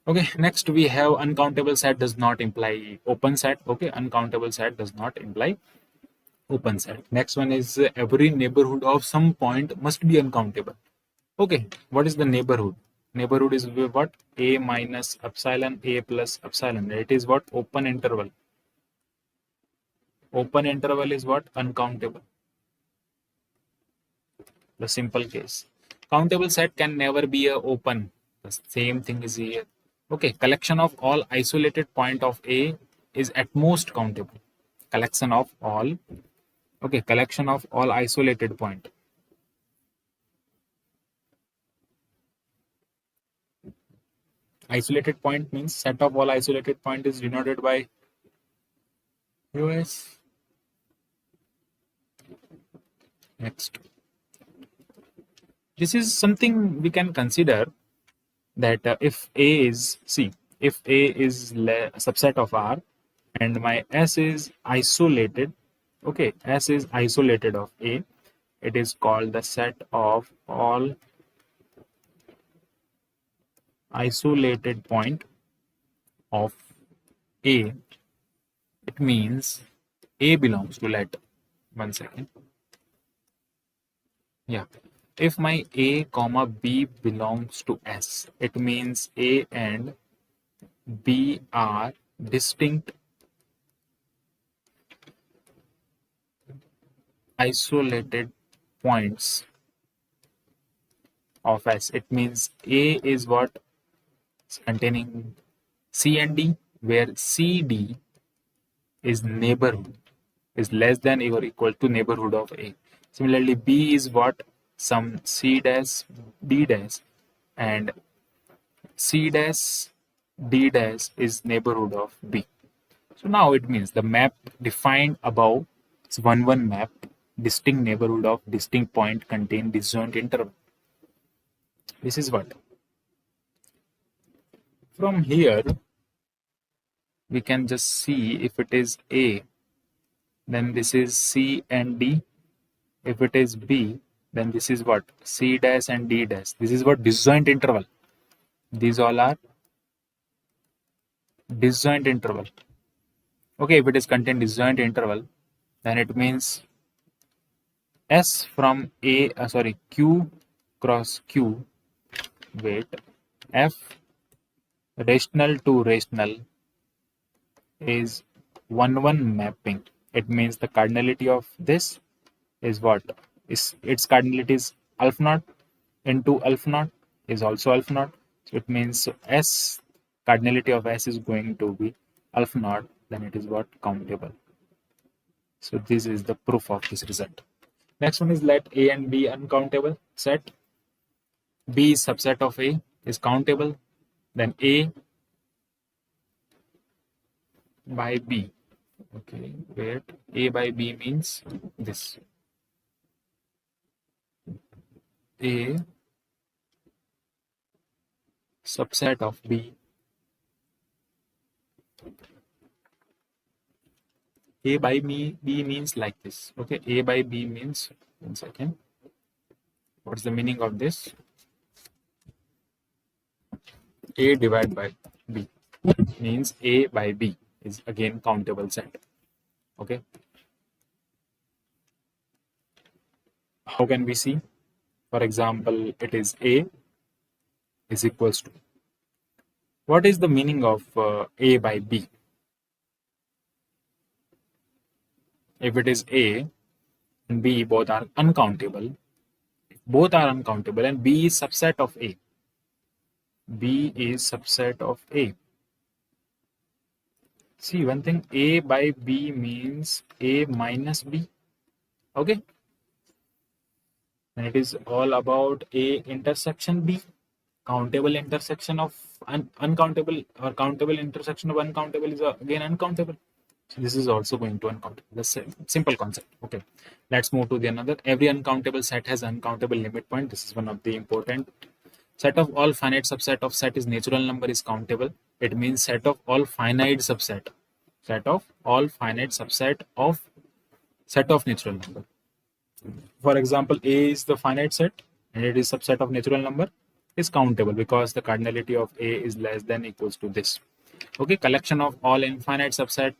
Okay, next we have uncountable set does not imply open set. Okay, uncountable set does not imply open set. Next one is every neighborhood of some point must be uncountable. Okay, what is the neighborhood? Neighborhood is what? A minus epsilon, A plus epsilon. It is what? Open interval. Open interval is what? Uncountable. The simple case. Countable set can never be a open. The same thing is here. Okay, collection of all isolated point of A is at most countable. Collection of all. Okay, collection of all isolated point. Isolated point means set of all isolated point is denoted by US. Next. This is something we can consider that if A is, see, if A is a subset of R and my S is isolated, okay, S is isolated of A, it is called the set of all isolated point of A. It means A belongs to, let, 1 second. Yeah. If my A comma B belongs to S, it means A and B are distinct isolated points of S. It means A is what? Containing C and D, where CD is neighborhood, is less than or equal to neighborhood of A. Similarly, B is what? Some C dash D dash, and C dash D dash is neighborhood of B. So now it means the map defined above is 1-1 map, distinct neighborhood of distinct point contain disjoint interval. This is what? From here, we can just see if it is A, then this is C and D. If it is B, then this is what? C dash and D dash. This is what? Disjoint interval. These all are disjoint interval. Okay, if it is contained disjoint interval, then it means S from A, Q cross Q, wait, F rational to rational is 1-1 mapping. It means the cardinality of this is what? Is its cardinality is alpha naught into alpha naught is also alpha naught. So it means S, cardinality of S is going to be alpha naught, then it is what? Countable. So this is the proof of this result. Next one is let A and B uncountable set. B is subset of A is countable. Then A by B. Okay, wait. A by B means this. A subset of B. A by B means like this. Okay, A by B means, 1 second. What's the meaning of this? A divided by B means A by B is again countable set. Okay. How can we see? For example, it is A is equals to. What is the meaning of A by B? If it is A, and B both are uncountable, both are uncountable, and B is subset of A. B is subset of A. See, one thing, A by B means A minus B. Okay. And it is all about A intersection B. Countable intersection of uncountable, or countable intersection of uncountable is again uncountable. So this is also going to uncountable. That's a simple concept. Okay. Let's move to the another. Every uncountable set has uncountable limit point. This is one of the important. Set of all finite subset of set is natural number is countable. It means set of all finite subset. Set of all finite subset of set of natural number. For example, A is the finite set and it is subset of natural number is countable because the cardinality of A is less than equals to this. Okay, collection of all infinite subset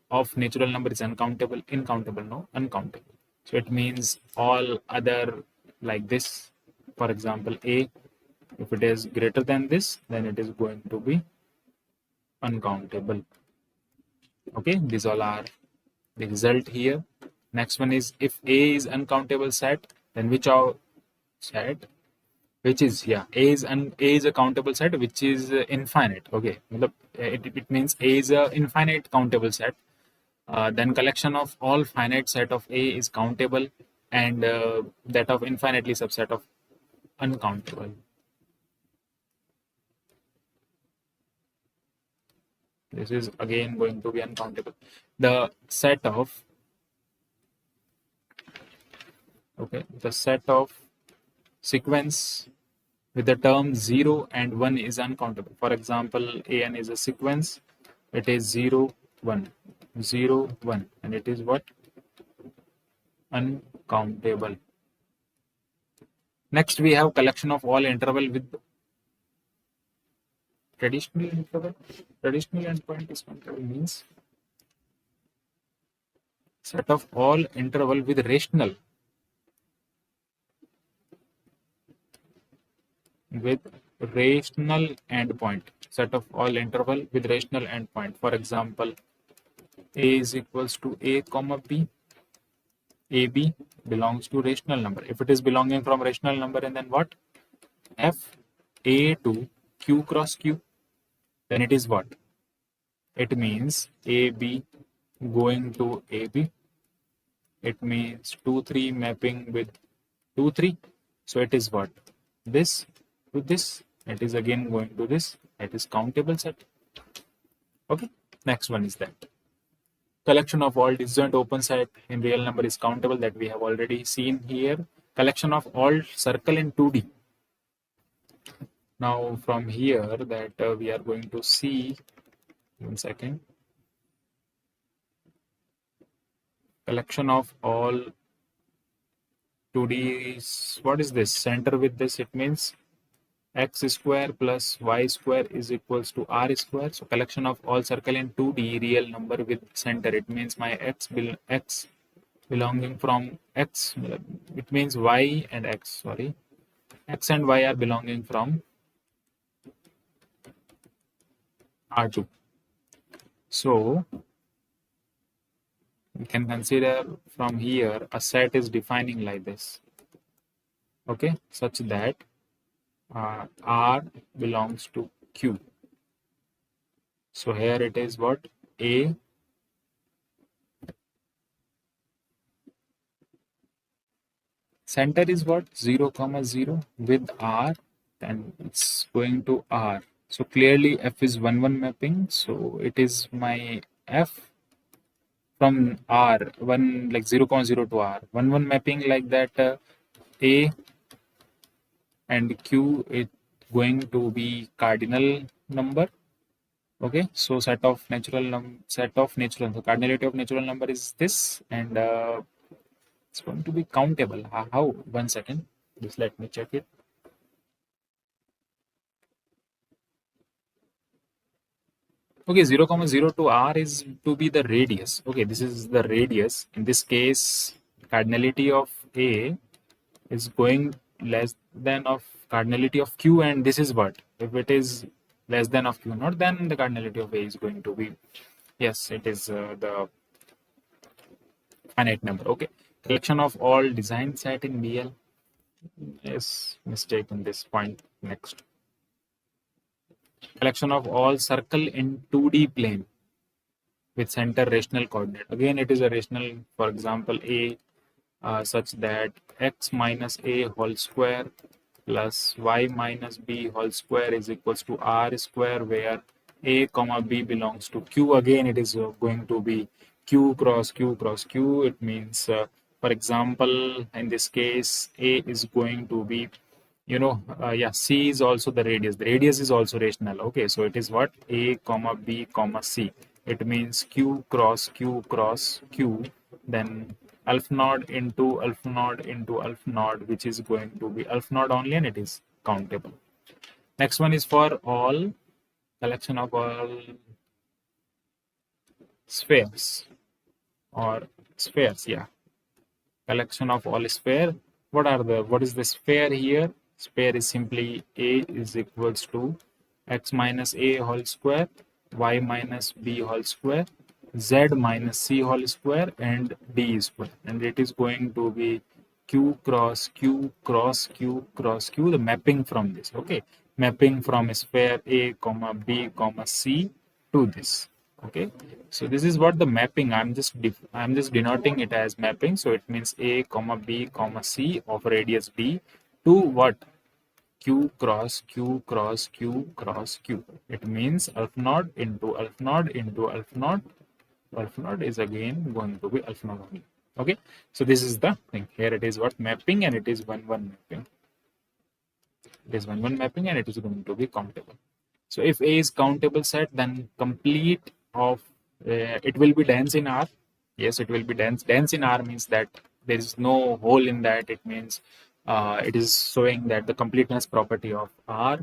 of natural number is uncountable, incountable, no, uncountable. So it means all other like this, for example, A, if it is greater than this, then it is going to be uncountable. Okay, these all are the result here. Next one is if A is uncountable set, then which our set, which is A is a countable set which is infinite. Okay, it means A is a infinite countable set. Then collection of all finite set of A is countable, and that of infinitely subset of uncountable. This is again going to be uncountable. The set of sequence with the term 0 and 1 is uncountable. For example, AN is a sequence. It is 0, 1, 0, 1, and it is what? Uncountable. Next, we have collection of all interval with traditional interval. Traditional endpoint is countable means set of all interval with rational endpoint. Set of all interval with rational endpoint. For example, A is equals to A comma B. AB belongs to rational number. If it is belonging from rational number, and then what? F A to Q cross Q, then it is what? It means AB going to AB. It means 2, 3 mapping with 2, 3. So it is what? This to this. It is again going to this. It is countable set. Okay. Next one is that. Collection of all disjoint open set in real number is countable, that we have already seen here. Collection of all circle in 2D. Now from here that we are going to see, 1 second. Collection of all 2D, what is this? Center with this, it means x square plus y square is equals to r square. So collection of all circle in 2D real number with center, it means my x belonging from x, it means y and x, sorry, x and y are belonging from R2. So we can consider from here a set is defining like this, okay, such that R belongs to Q. So here it is what? A center is what? 0, 0 with R, and it's going to R. So clearly F is 1, 1 mapping. So it is my F from R, 1 like 0, 0 to R. 1, 1 mapping like that. A and Q is going to be cardinal number. Okay, so set of natural so cardinality of natural number is this, and it's going to be countable. How? 1 second, just let me check it. Okay, 0, 0 to R is to be the radius. Okay, this is the radius. In this case, cardinality of A is going less than of cardinality of Q, and this is what? If it is less than of Q naught, then the cardinality of A is going to be, yes, it is the finite number. Okay, Collection of all design set in BL. Yes, mistake in this point. Next. Collection of all circle in 2D plane with center rational coordinate. Again, it is a rational, for example, A such that x minus a whole square plus y minus b whole square is equals to r square, where a comma b belongs to q. Again, it is going to be q cross q cross q. It means, for example, in this case, a is going to be, yeah, c is also the radius is also rational. Okay, so it is what, a comma b comma c. It means q cross q cross q, then alpha naught into alpha naught into alpha naught, which is going to be alpha naught only, and it is countable. Next one is for all collection of all spheres or spheres. Yeah, collection of all sphere. What is the sphere here? Sphere is simply a is equals to x minus a whole square, y minus b whole square, z minus c whole square, and d square, and it is going to be q cross q cross q cross q, the mapping from this. Okay, mapping from sphere a comma b comma c to this. Okay, so this is what the mapping, I'm just denoting it as mapping. So it means a comma b comma c of radius d to what, q cross q cross q cross q. It means alpha naught into alpha naught into alpha naught. Alpha naught is again going to be alpha naught only. Okay, so this is the thing. Here it is what, mapping, and it is 1-1 mapping. It is 1-1 mapping, and it is going to be countable. So if A is countable set, then complete of it will be dense in R. Yes, it will be dense. Dense in R means that there is no hole in that. It means it is showing that the completeness property of R.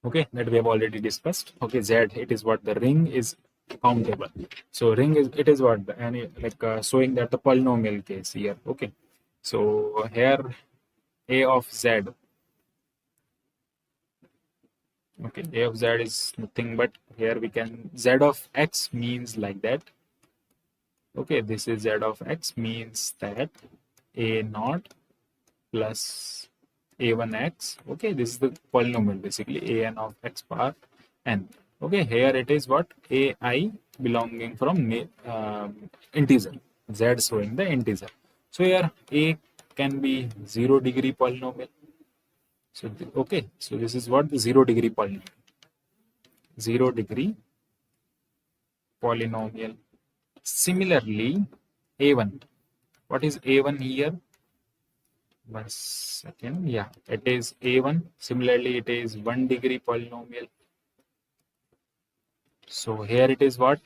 Okay, that we have already discussed. Okay, Z, it is what, the ring is countable. So ring is, it is what, showing that the polynomial case here. Okay, so here A of Z. Okay, a of z is nothing but, here we can, z of x means like that. Okay, this is z of x means that a naught plus a1x. Okay, this is the polynomial basically, an of x power n. Okay, here it is what, ai belonging from integer, z showing the integer. So here a can be 0 degree polynomial. So okay, so this is what, the 0 degree polynomial. 0 degree polynomial. Similarly, a1. What is a1 here? 1 second. Yeah, it is a1. Similarly, it is 1 degree polynomial. So here it is what,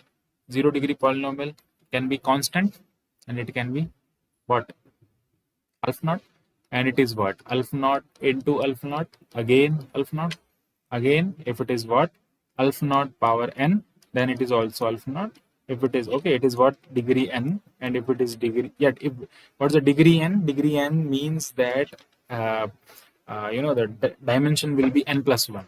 0 degree polynomial can be constant, and it can be what, alpha naught, and it is what, alpha naught into alpha naught, again alpha naught, again if it is what, alpha naught power n, then it is also alpha naught. If it is, okay, it is what, degree n, and if it is degree, yet if what's the degree n? Degree n means that the dimension will be n plus 1.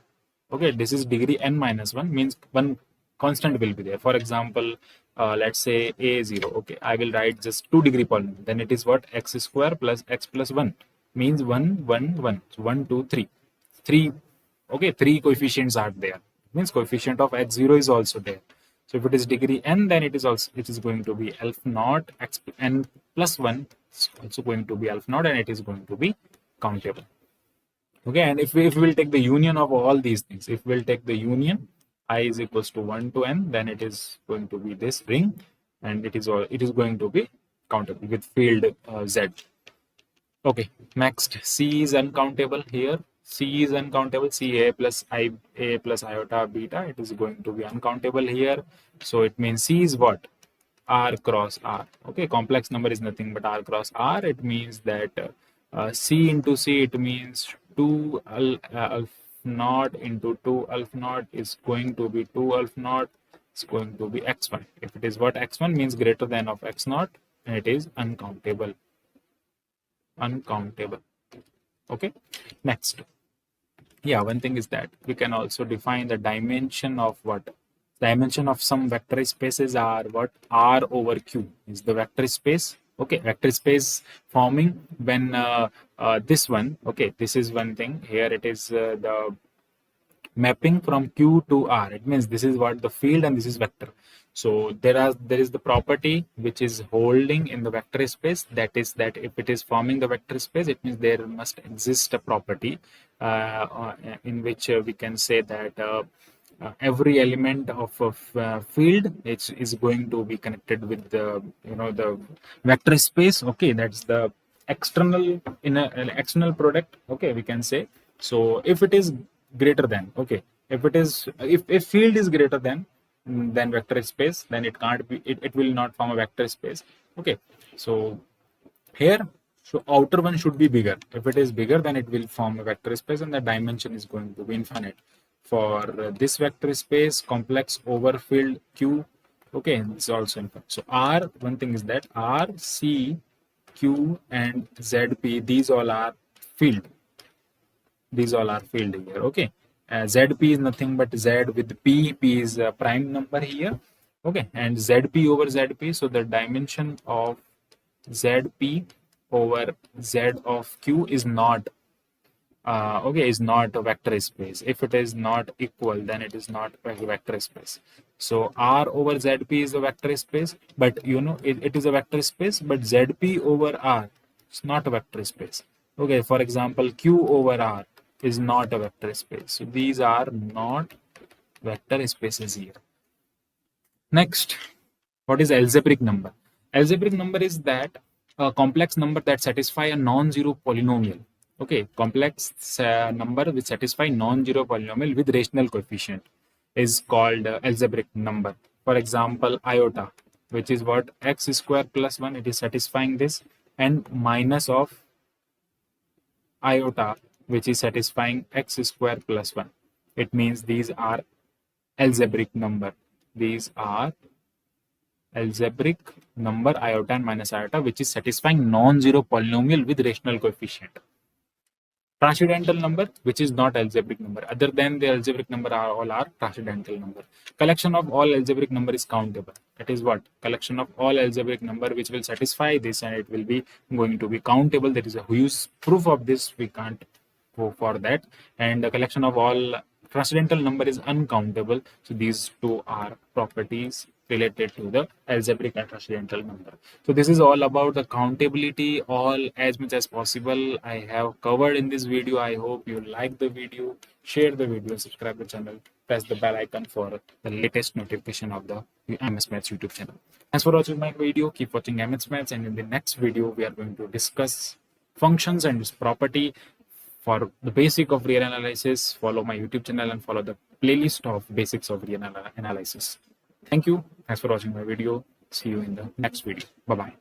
Okay, this is degree n minus 1, means one constant will be there. For example, let's say a0. Okay, I will write just 2 degree polynomial. Then it is what, x square plus x plus 1, means 1 1 1. So 1 2 3 3. Okay, 3 coefficients are there. Means coefficient of x0 is also there. So if it is degree n, then it is going to be alpha naught x n plus 1. It's also going to be alpha naught, and it is going to be countable. Okay, and if we will take the union of all these things, if we'll take the union, I is equals to 1 to n, then it is going to be this ring, and it is going to be countable with field z. Okay, next, C is uncountable here. C is uncountable. C a plus iota beta. It is going to be uncountable here. So it means C is what? R cross R. Okay, complex number is nothing but R cross R. It means that C into C, it means 2 alpha naught into 2 alpha naught is going to be 2 alpha naught. It's going to be x1. If it is what, x1 means greater than of x naught, and it is uncountable. Uncountable. Okay, next. Yeah, one thing is that we can also define the dimension of what? Dimension of some vector spaces are what? R over Q is the vector space. Okay, vector space forming when this one, okay, this is one thing. Here it is the mapping from Q to R. It means this is what the field and this is vector. So there is the property which is holding in the vector space. That is that if it is forming the vector space, it means there must exist a property in which we can say that every element of a field is going to be connected with the the vector space. Okay, that's the external in an external product. Okay, we can say. So if it is greater than, okay, if field is greater than vector space, then it can't be, it will not form a vector space. Okay, so here, so outer one should be bigger. If it is bigger, then it will form a vector space and the dimension is going to be infinite. For this vector space, complex over field Q, okay, it's also infinite. So R, one thing is that R, C, Q and ZP, these all are field. These all are field here. Okay, ZP is nothing but Z with P. P is a prime number here. Okay, and ZP over ZP. So the dimension of ZP over Z of Q is not okay, is not a vector space. If it is not equal, then it is not a vector space. So R over ZP is a vector space, but it is a vector space, but ZP over R is not a vector space. Okay, for example, Q over R is not a vector space. So these are not vector spaces here. Next, what is algebraic number? Algebraic number is that a complex number that satisfy a non-zero polynomial. Okay, complex number which satisfy non-zero polynomial with rational coefficient is called algebraic number. For example, iota, which is what, x square plus 1, it is satisfying this, and minus of iota, which is satisfying x square plus 1. It means these are algebraic number. These are algebraic number iota and minus iota, which is satisfying non-zero polynomial with rational coefficient. Transcendental number, which is not algebraic number. Other than the algebraic number, all are transcendental number. Collection of all algebraic number is countable. That is what? Collection of all algebraic number which will satisfy this, and it will be going to be countable. There is a huge proof of this. We can't go for that. And the collection of all transcendental number is uncountable. So these two are properties related to the algebraic and transcendental number. So this is all about the countability, all as much as possible I have covered in this video. I hope you like the video, share the video, subscribe the channel, press the bell icon for the latest notification of the MS Maths YouTube channel. Thanks for watching my video. Keep watching MS Maths, and in the next video we are going to discuss functions and its property. For the basic of real analysis, follow my YouTube channel and follow the playlist of basics of real analysis. Thank you. Thanks for watching my video. See you in the next video. Bye-bye.